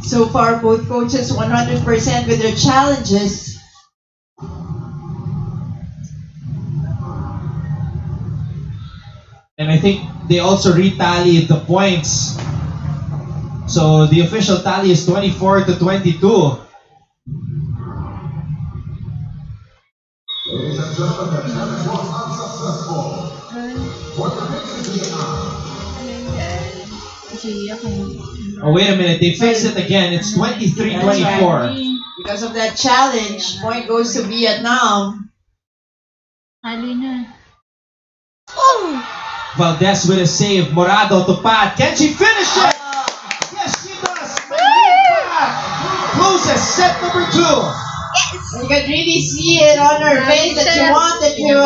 So far, both coaches 100% with their challenges. And I think they also retallied the points. So the official tally is 24-22. Oh, wait a minute. They fixed it again. It's 23-24. Because of that challenge, point goes to Vietnam. Ali na. Valdez with a save. Morado to Pat. Can she finish it? Yes, she does. Pat closes set number 2. You can really see it on her face that she wanted to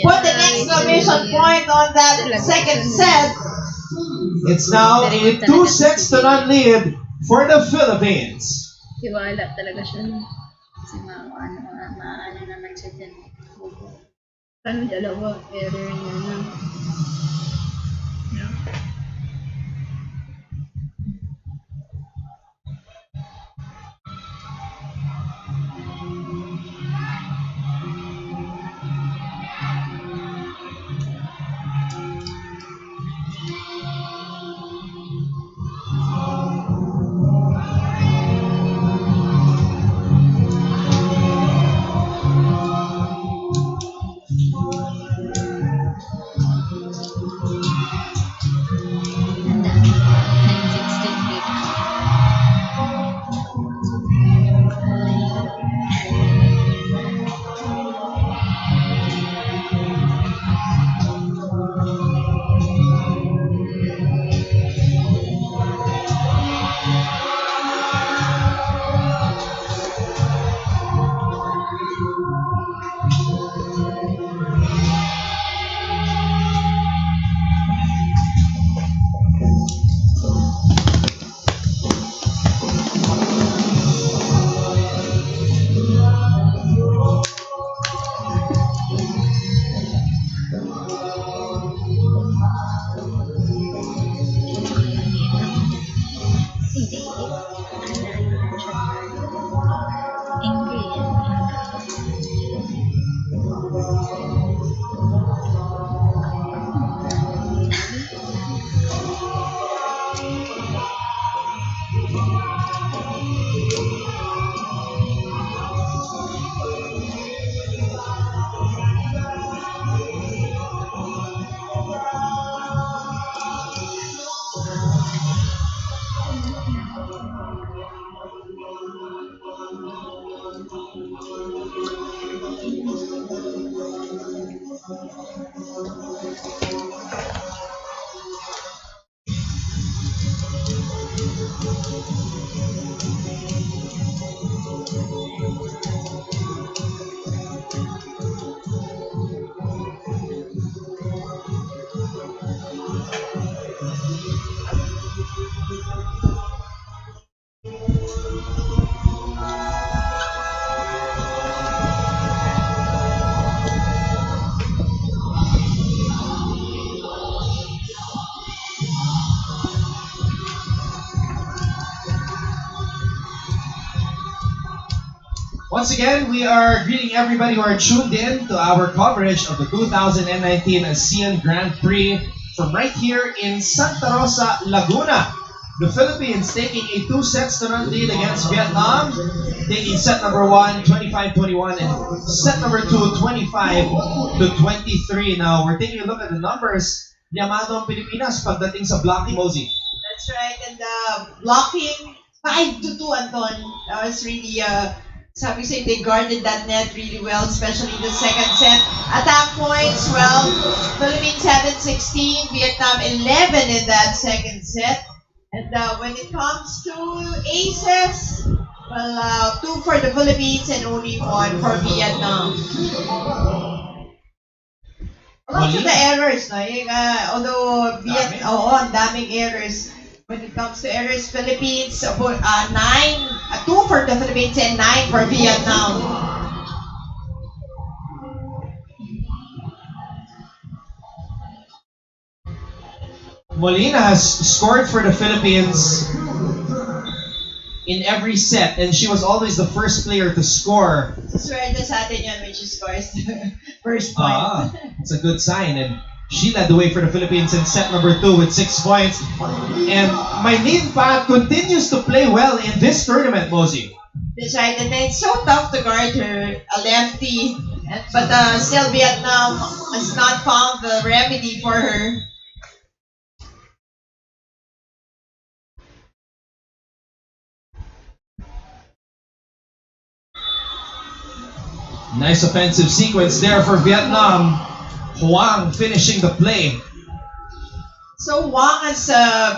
put an exclamation point on that second set. It's now a 2-0 lead for the Philippines. Tiwala talaga siya. Kasi maano naman siya dyan. Paano dalawa? Error niya na. Once again, we are greeting everybody who are tuned in to our coverage of the 2019 ASEAN Grand Prix from right here in Santa Rosa, Laguna. The Philippines taking a 2 sets to none lead against Vietnam, taking set number 1, 25-21, and set number 2, 25-23. Now, we're taking a look at the numbers. Yamado ang Pilipinas pagdating sa blocking, Mosey. That's right. And blocking 5-2, Anton. That was really, sabi say they guarded that net really well, especially the second set. Attack points, well, Philippines have 16, Vietnam 11 in that second set. And when it comes to aces, well, 2 for the Philippines and only 1 for Vietnam. Lots of the errors, no? Yung, although ang daming errors. When it comes to errors, Philippines, 2 for the Philippines and 9 for Vietnam. Molina has scored for the Philippines in every set, and she was always the first player to score. Swerte sa atin yun when she scores the first point. It's a good sign, and she led the way for the Philippines in set number 2 with 6 points. And Mylene Pa continues to play well in this tournament, Mosey. That's right, and it's so tough to guard her, a lefty. But still, Vietnam has not found the remedy for her. Nice offensive sequence there for Vietnam. Huang finishing the play. So Wang has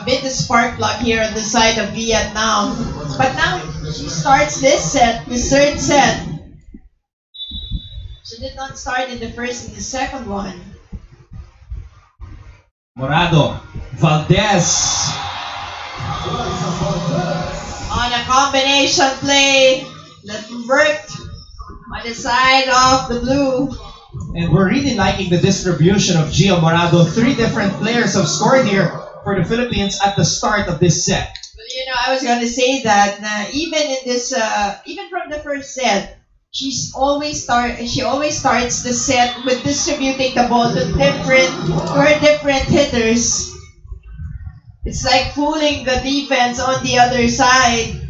been the spark plug here on the side of Vietnam. But now she starts this set, the third set. She did not start in the first and the second one. Morado, Valdez. On a combination play that worked on the side of the blue. And we're really liking the distribution of Gio Morado. 3 different players have scored here for the Philippines at the start of this set. Well, you know, I was going to say that even in this, even from the first set, she always starts the set with distributing the ball to her different hitters. It's like fooling the defense on the other side.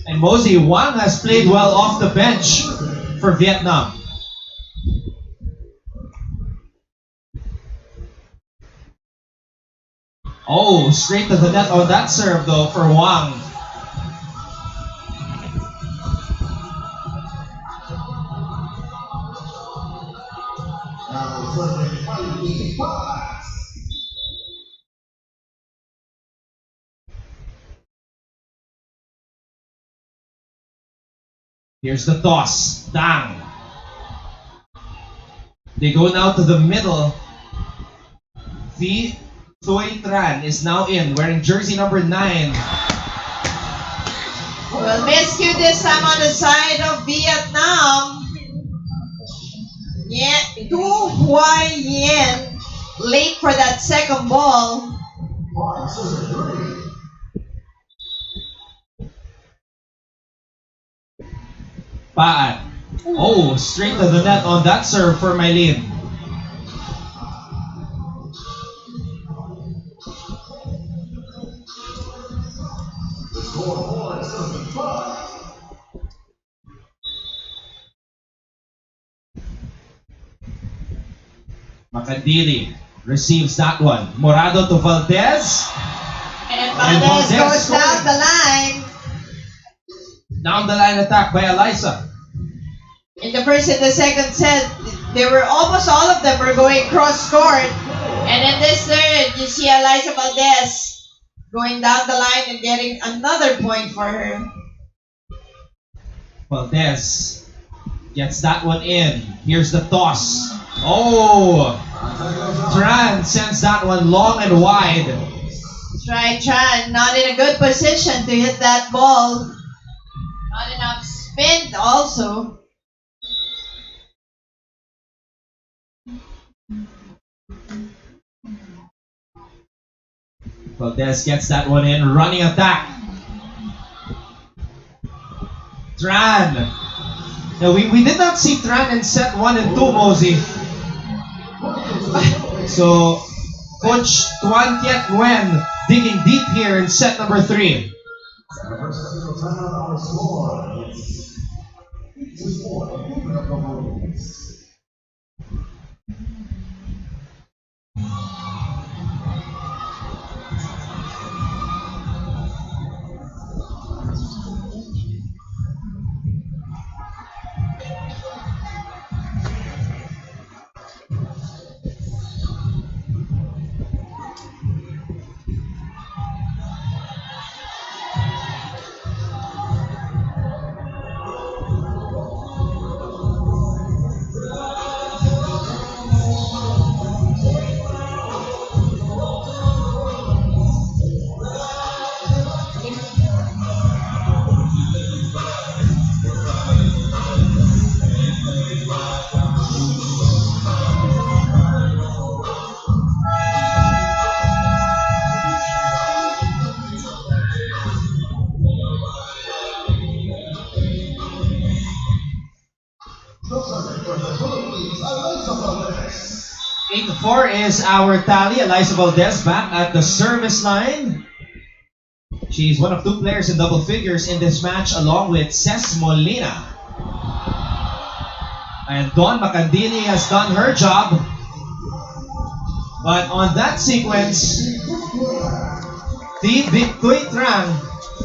And Mosey, Wang has played well off the bench for Vietnam. Oh, straight to the net. Oh, that serve though for Wang. Here's the toss. Dang. They go now to the middle. V. Thuy Tran is now in, wearing jersey number 9. Well, miscue this time on the side of Vietnam. Yeah, Tu Huai Yen late for that second ball. Paat. Oh, straight to the net on that serve for Mylene. Macandili receives that one. Morado to Valdez. And Valdez goes scoring. down the line. Down the line attack by Eliza. In the first and the second set, They were almost all of them were going cross court. And in this third, you see Eliza Valdez going down the line and getting another point for her. Valdez gets that one in. Here's the toss. Oh! Tran sends that one long and wide. Tran not in a good position to hit that ball. Not enough spin also. Valdez gets that one in. Running attack. Tran. No, we did not see Tran in set 1 and 2, Mosey. So, Coach Tuan Tiet Nguyen digging deep here in set number 3. Eight to 4 is our tally. Eliza Valdez back at the service line. She's one of 2 players in double figures in this match along with Ces Molina. And Dawn Macandini has done her job. But on that sequence, Team Victory Trang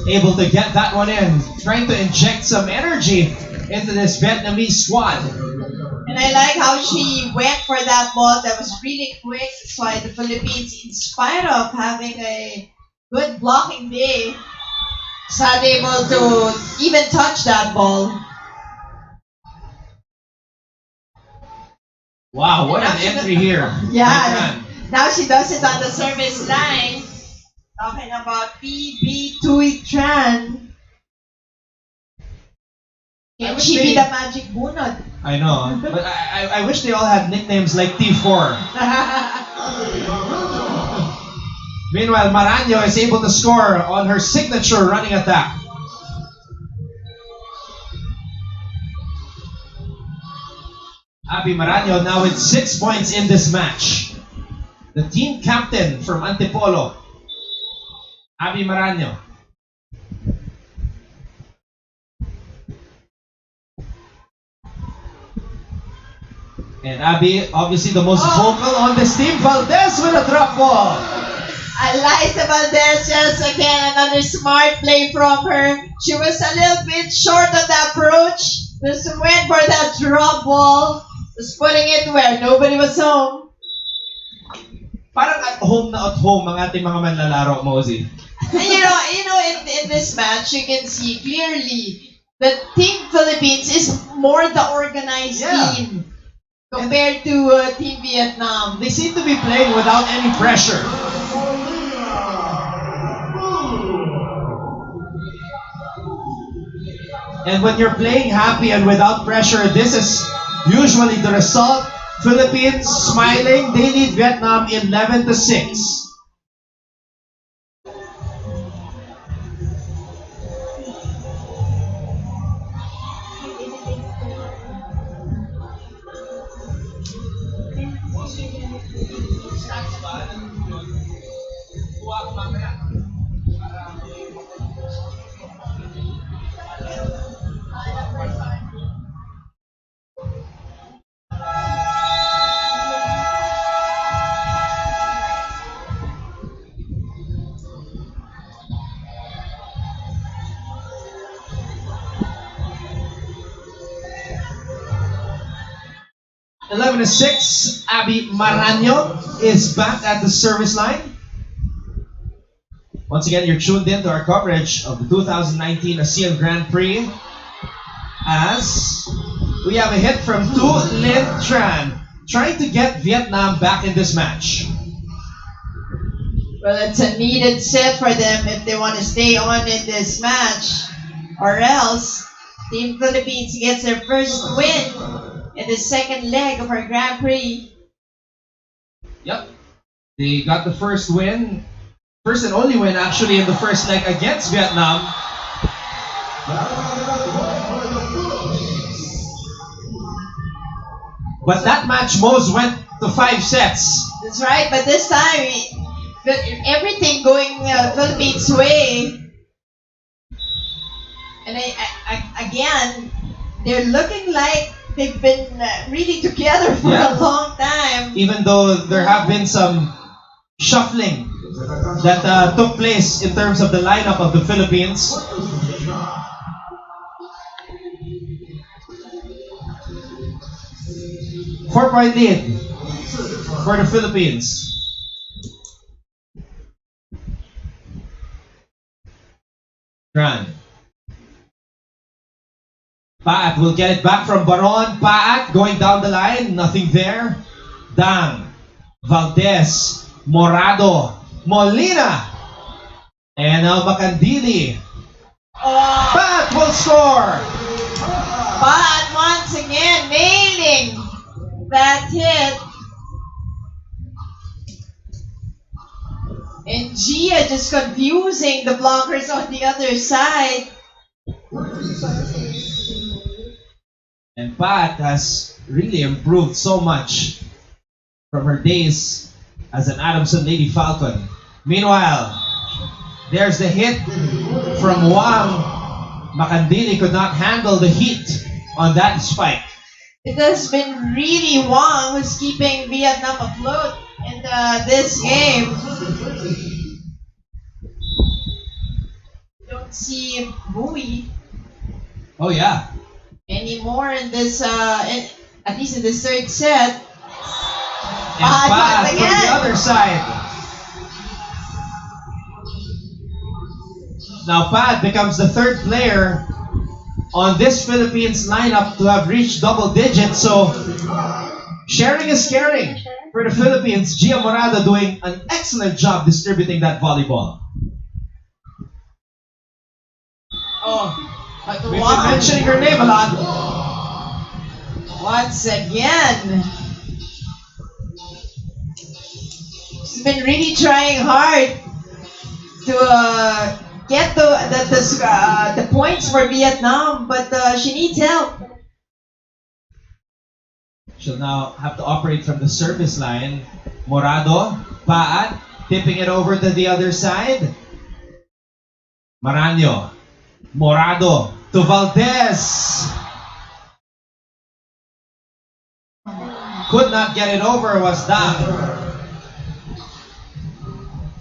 able to get that one in, trying to inject some energy into this Vietnamese squad. And I like how she went for that ball that was really quick. That's why the Philippines, in spite of having a good blocking day, is not able to even touch that ball. Wow, what an entry here. Yeah, now she does it on the service line. Talking about PB Tui Tran. Can she be the magic bunod? I know, but I wish they all had nicknames like T4. Meanwhile, Maraño is able to score on her signature running attack. Abby Maraño now with 6 points in this match. The team captain from Antipolo, Abby Maraño. And Abby, obviously the most vocal on this team. Valdez with a drop ball. Eliza Valdez, just again, another smart play from her. She was a little bit short on the approach. Just went for that drop ball. Just putting it where nobody was home. Parang at home ang ating mga manlalaro, Mosey. And in this match, you can see clearly that Team Philippines is more the organized team compared to Team Vietnam. They seem to be playing without any pressure. And when you're playing happy and without pressure, this is usually the result. Philippines smiling. They lead Vietnam 11-6. 11-6, Abby Marano is back at the service line. Once again, you're tuned in to our coverage of the 2019 ASEAN Grand Prix as we have a hit from Tu Lin Tran trying to get Vietnam back in this match. Well, it's a needed set for them if they want to stay on in this match. Or else, Team Philippines gets their first win in the second leg of our Grand Prix. Yep. They got the first win. First and only win actually in the first leg against Vietnam. But that match, Mose, went to 5 sets. That's right, but this time, everything going Philippines' way. And again, they're looking like they've been really together for a long time. Even though there have been some shuffling that took place in terms of the lineup of the Philippines. Four-point lead for the Philippines. Tran. Paat will get it back from Baron. Paat going down the line. Nothing there. Dang. Valdez. Morado. Molina. And now Macandili. Oh, Paat will score. but once again, nailing that hit. And Gia just confusing the blockers on the other side. And Pat has really improved so much from her days as an Adamson Lady Falcon. Meanwhile, there's the hit from Wang. Macandili could not handle the heat on that spike. It has been really Wang who's keeping Vietnam afloat in this game. Don't see Bui Oh yeah. anymore in this, at least in the third set. And Pat Pat once from the again. other side. Now Pat becomes the third player on this Philippines lineup to have reached double digits. So sharing is caring for the Philippines. Gia Morada doing an excellent job distributing that volleyball. Oh, but We've been Wang mentioning her name a lot. once again. She's been really trying hard to get the points for Vietnam, but she needs help. She'll now have to operate from the service line. Morado, Paat, tipping it over to the other side. Marano, Morado to Valdez. Could not get it over, was Dang.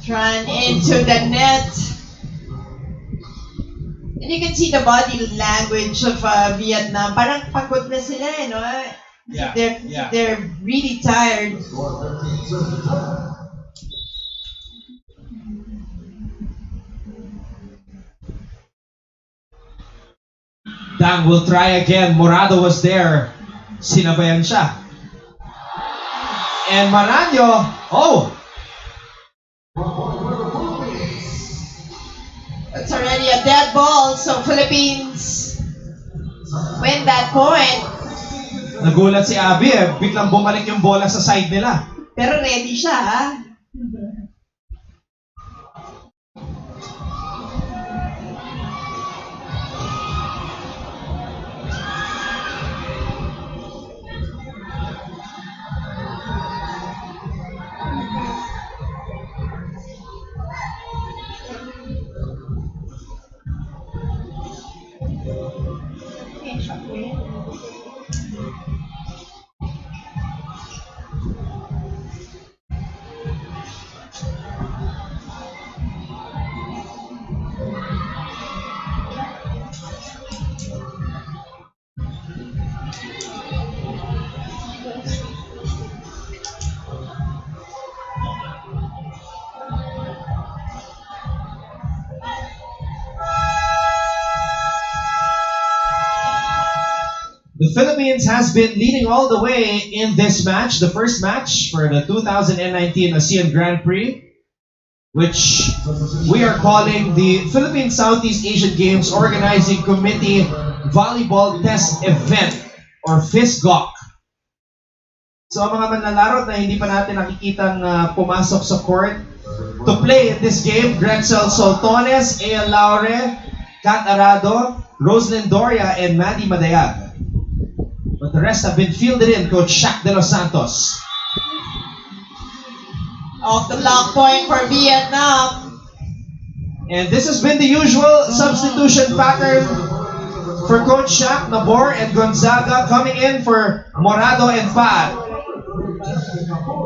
Trying into the net. And you can see the body language of Vietnam. Parang pagod na sila, no? They're really tired. Dang will try again. Morado was there. Sinabayan siya. And Marano, It's already a dead ball, so Philippines win that point. nagulat si Abby biglang bumalik yung bola sa side nila. Pero ready siya, ha? Philippines has been leading all the way in this match, the first match for the 2019 ASEAN Grand Prix, which we are calling the Philippine Southeast Asian Games Organizing Committee Volleyball Test Event or FISGOC. So ang mga manlalaro na hindi pa natin nakikitang pumasok sa court to play in this game, Gretzel Soltones, Ea Laure, Kat Arado, Roslyn Doria, and Maddie Madayag. But the rest have been fielded in, Coach Shaq De Los Santos. Off the block point for Vietnam. And this has been the usual substitution pattern for Coach Shaq, Nabor, and Gonzaga coming in for Morado and Pad.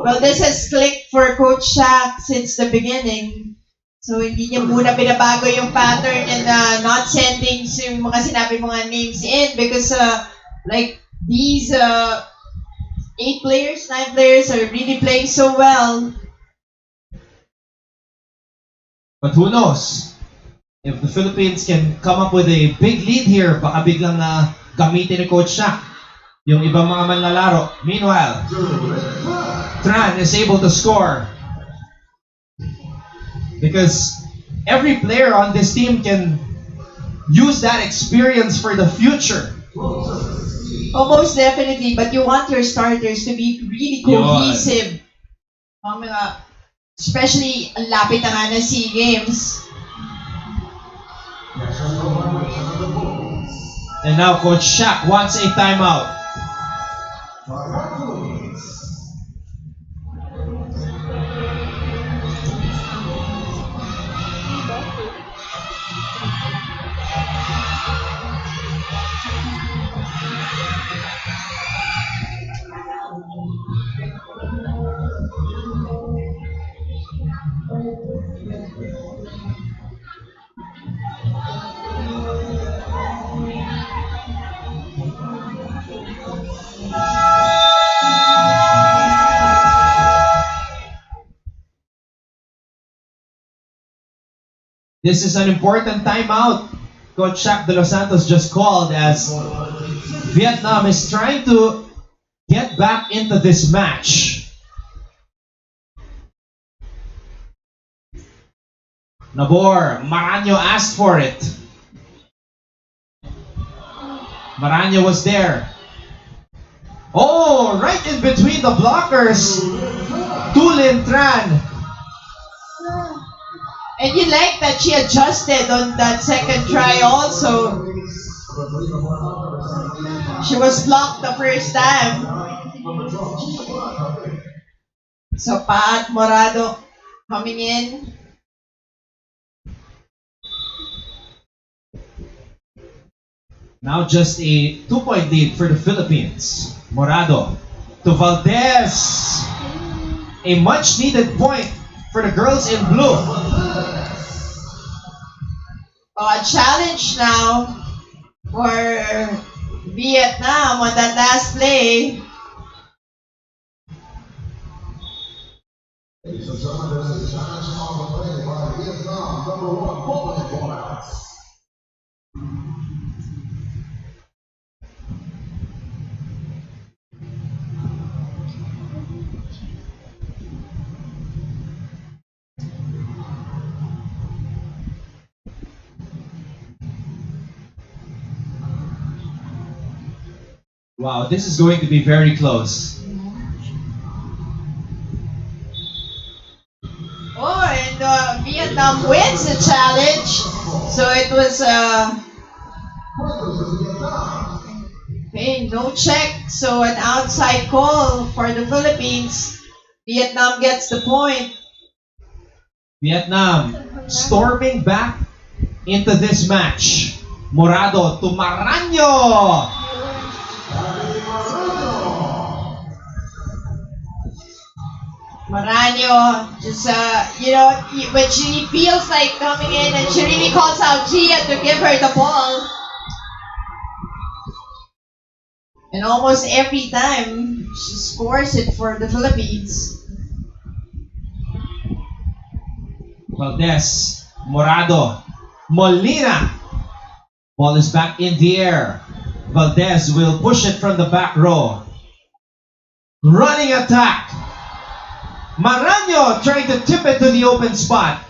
Well, this has clicked for Coach Shaq since the beginning. So, hindi niya muna binabago yung pattern and not sending yung mga sinabi mga names in because like these 8 players, 9 players are really playing so well. But who knows? If the Philippines can come up with a big lead here, baka biglang gamitin ni Coach Shaq yung ibang mga manlalaro. Meanwhile, Tran is able to score. Because every player on this team can use that experience for the future. Almost definitely, but you want your starters to be really cohesive. Especially, ang lapit na nga ng SEA Games. And now Coach Shaq wants a timeout. This is an important timeout Coach Shaq De Los Santos just called as Vietnam is trying to get back into this match. Nabor, Maranyo asked for it. Maranyo was there. Oh, right in between the blockers. Tulin Tran. And you like that she adjusted on that second try also. She was blocked the first time. So Pat Morado coming in. Now just a 2-point lead for the Philippines. Morado to Valdez. A much needed point for the girls in blue. A challenge now for Vietnam on that last play. Ladies and gentlemen, there's a challenge on the play by Vietnam, number 1, bowling points. Wow, this is going to be very close. Oh, and Vietnam wins the challenge. So it was okay, no check. So an outside call for the Philippines. Vietnam gets the point. Vietnam storming back into this match. Morado to Maranyo. Maranyo, just, when she feels like coming in and she really calls out Gia to give her the ball. And almost every time, she scores it for the Philippines. Valdez, Morado, Molina. Ball is back in the air. Valdez will push it from the back row. Running attack. Maraño trying to tip it to the open spot.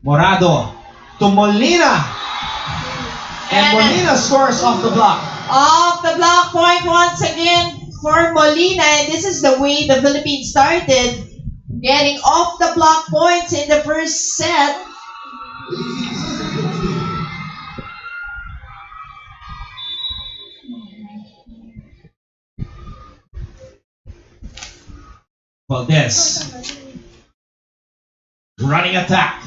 Morado to Molina. And Molina scores off the block. Off the block point once again for Molina. And this is the way the Philippines started. Getting off the block points in the first set. Valdez. Running attack.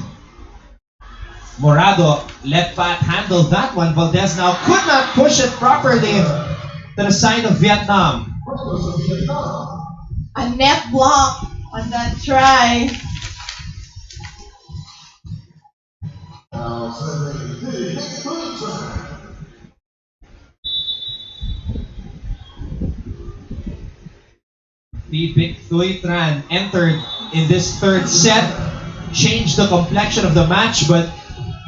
Morado let Pat handle that one. Valdez now could not push it properly to the side of Vietnam. A net block on that try. Big Thuy Tran entered in this third set, changed the complexion of the match, but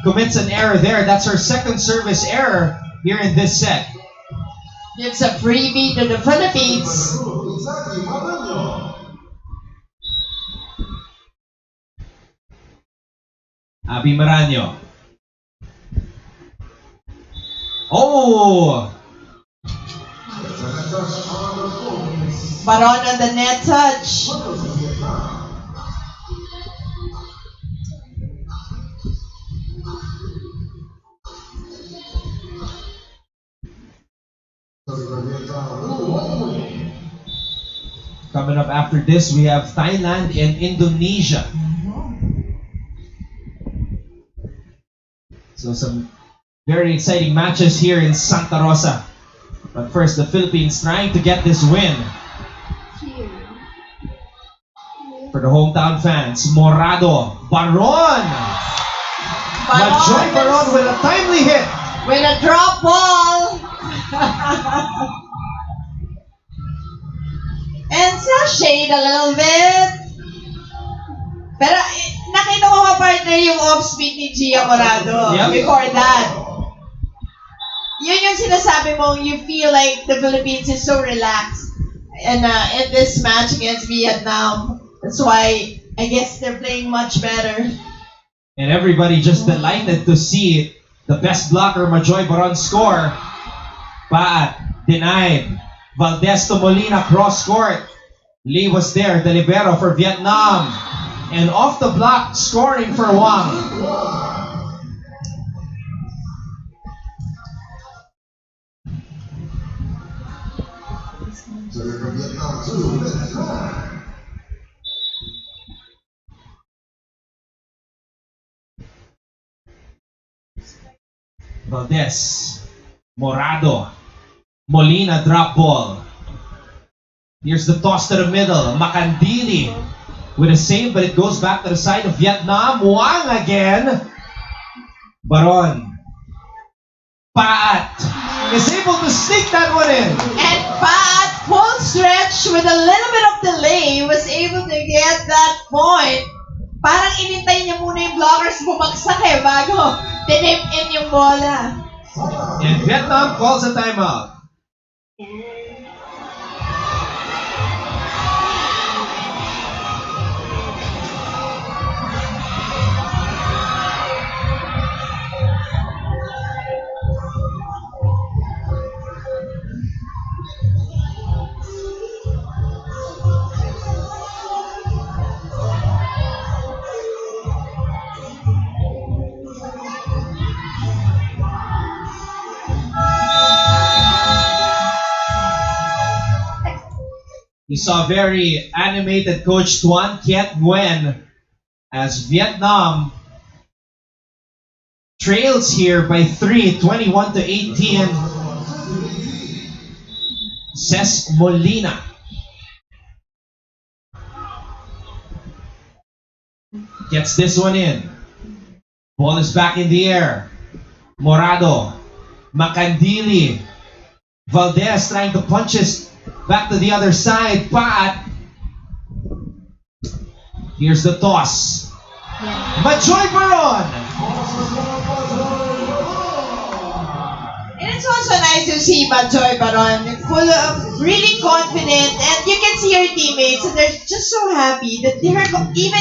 commits an error there. That's her second service error here in this set. It's a freebie to the Philippines. Abby Maraño. Oh! Baron on the net touch. Coming up after this, we have Thailand and Indonesia. So some very exciting matches here in Santa Rosa. But first, the Philippines trying to get this win. For the hometown fans, Morado, Baron! Majoy Baron with a timely hit. With a drop ball. And sashayed a little bit. Pero nakita mo ba partner yung off-speed ni Gia Morado before that? Yun yung sinasabi mo, you feel like the Philippines is so relaxed in this match against Vietnam. That's why I guess they're playing much better. And everybody just delighted to see the best blocker, Majoy Baron, score. Paat, denied. Valdez to Molina, cross court. Lee was there, the libero for Vietnam. And off the block, scoring for Wang. Valdez, Morado, Molina drop ball. Here's the toss to the middle. Macandili with a save, but it goes back to the side of Vietnam. Wang again. Baron. Paat is able to sneak that one in. And Paat, full stretch with a little bit of delay, was able to get that point. Parang inintay niya muna yung blockers bumagsak bago tinip in yung bola. And Vietnam calls a timeout. We saw very animated Coach Tuan Kiet Nguyen as Vietnam trails here by 3, 21-18. Ces Molina. Gets this one in. Ball is back in the air. Morado. Macandili. Valdez trying to punch his back to the other side. Pat. Here's the toss. Majoy Baron. it's also nice to see Joy Baron full of really confident, and you can see her teammates and they're just so happy that even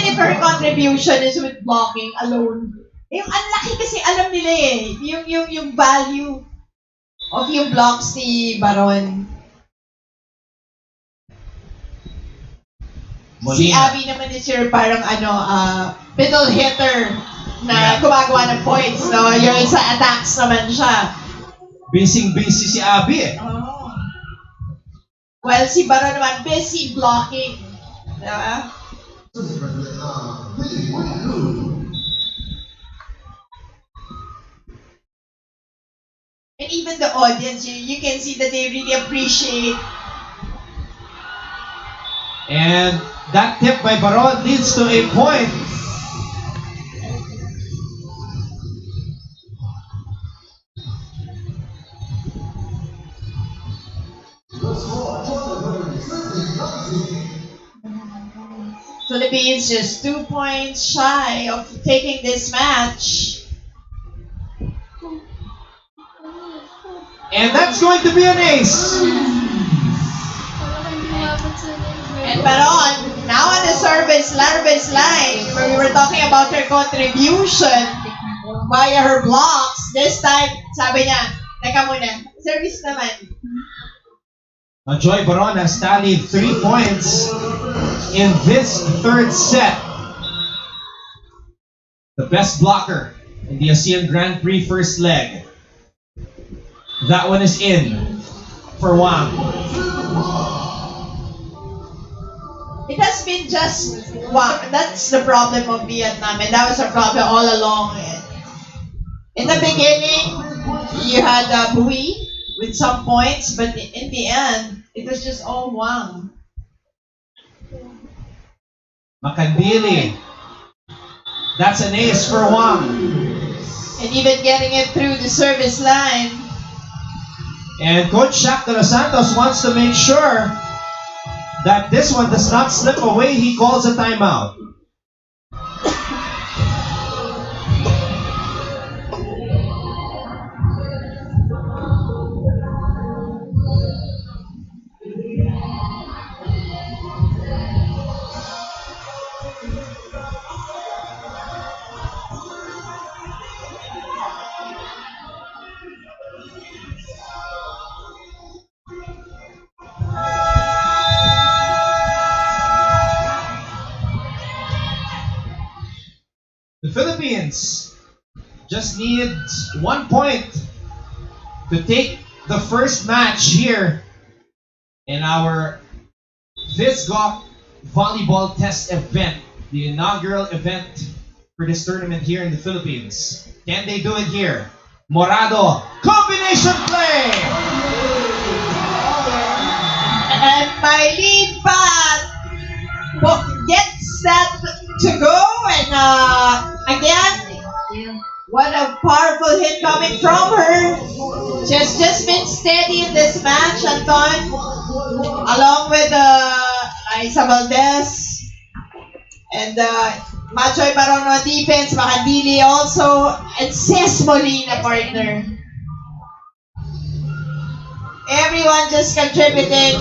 if her contribution is with blocking alone, yung ang laki kasi alam nila eh, yung value of yung blocks ni Baron. Si Molina. Abby naman is your parang middle hitter na gumagawa ng points, no? Yung sa attacks naman siya. Busy si Abby eh. Oh. Well, si Baron naman busy blocking. Diba? And even the audience, you can see that they really appreciate. And that tip by Baron leads to a point. Philippines just 2 points shy of taking this match. And that's going to be an ace. And Baron, now on the service line, where we were talking about her contribution via her blocks, this time, sabi niya, teka muna, service naman. Joy Baron has tallied 3 points in this third set. The best blocker in the ASEAN Grand Prix first leg. That one is in for Wang. It has been just one. That's the problem of Vietnam, and that was a problem all along. In the beginning, you had Bui with some points, but in the end, it was just all Wang. Makandili. That's an ace for Wang. And even getting it through the service line. And Coach Shaq de los Santos wants to make sure that this one does not slip away. He calls a timeout. The Philippines just needs 1 point to take the first match here in our Disc Golf Volleyball Test event, the inaugural event for this tournament here in the Philippines. Can they do it here? Morado, combination play! And my lead pass gets that to go, and again, what a powerful hit coming from her. She has just been steady in this match, Anton, along with Isa Valdez and Machoy Baron on defense, Makandili also, and Ces Molina partner. Everyone just contributing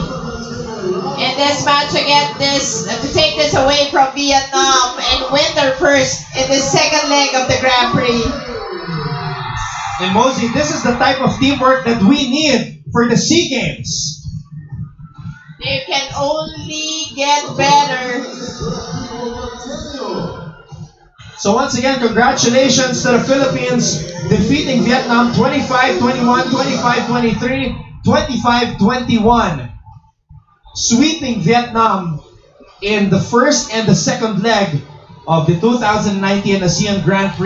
in this match to take this away from Vietnam and win their first in the second leg of the Grand Prix. And Mosey, this is the type of teamwork that we need for the SEA Games. They can only get better. So once again, congratulations to the Philippines defeating Vietnam 25-21, 25-23, 25-21. Sweeping Vietnam in the first and the second leg of the 2019 ASEAN Grand Prix.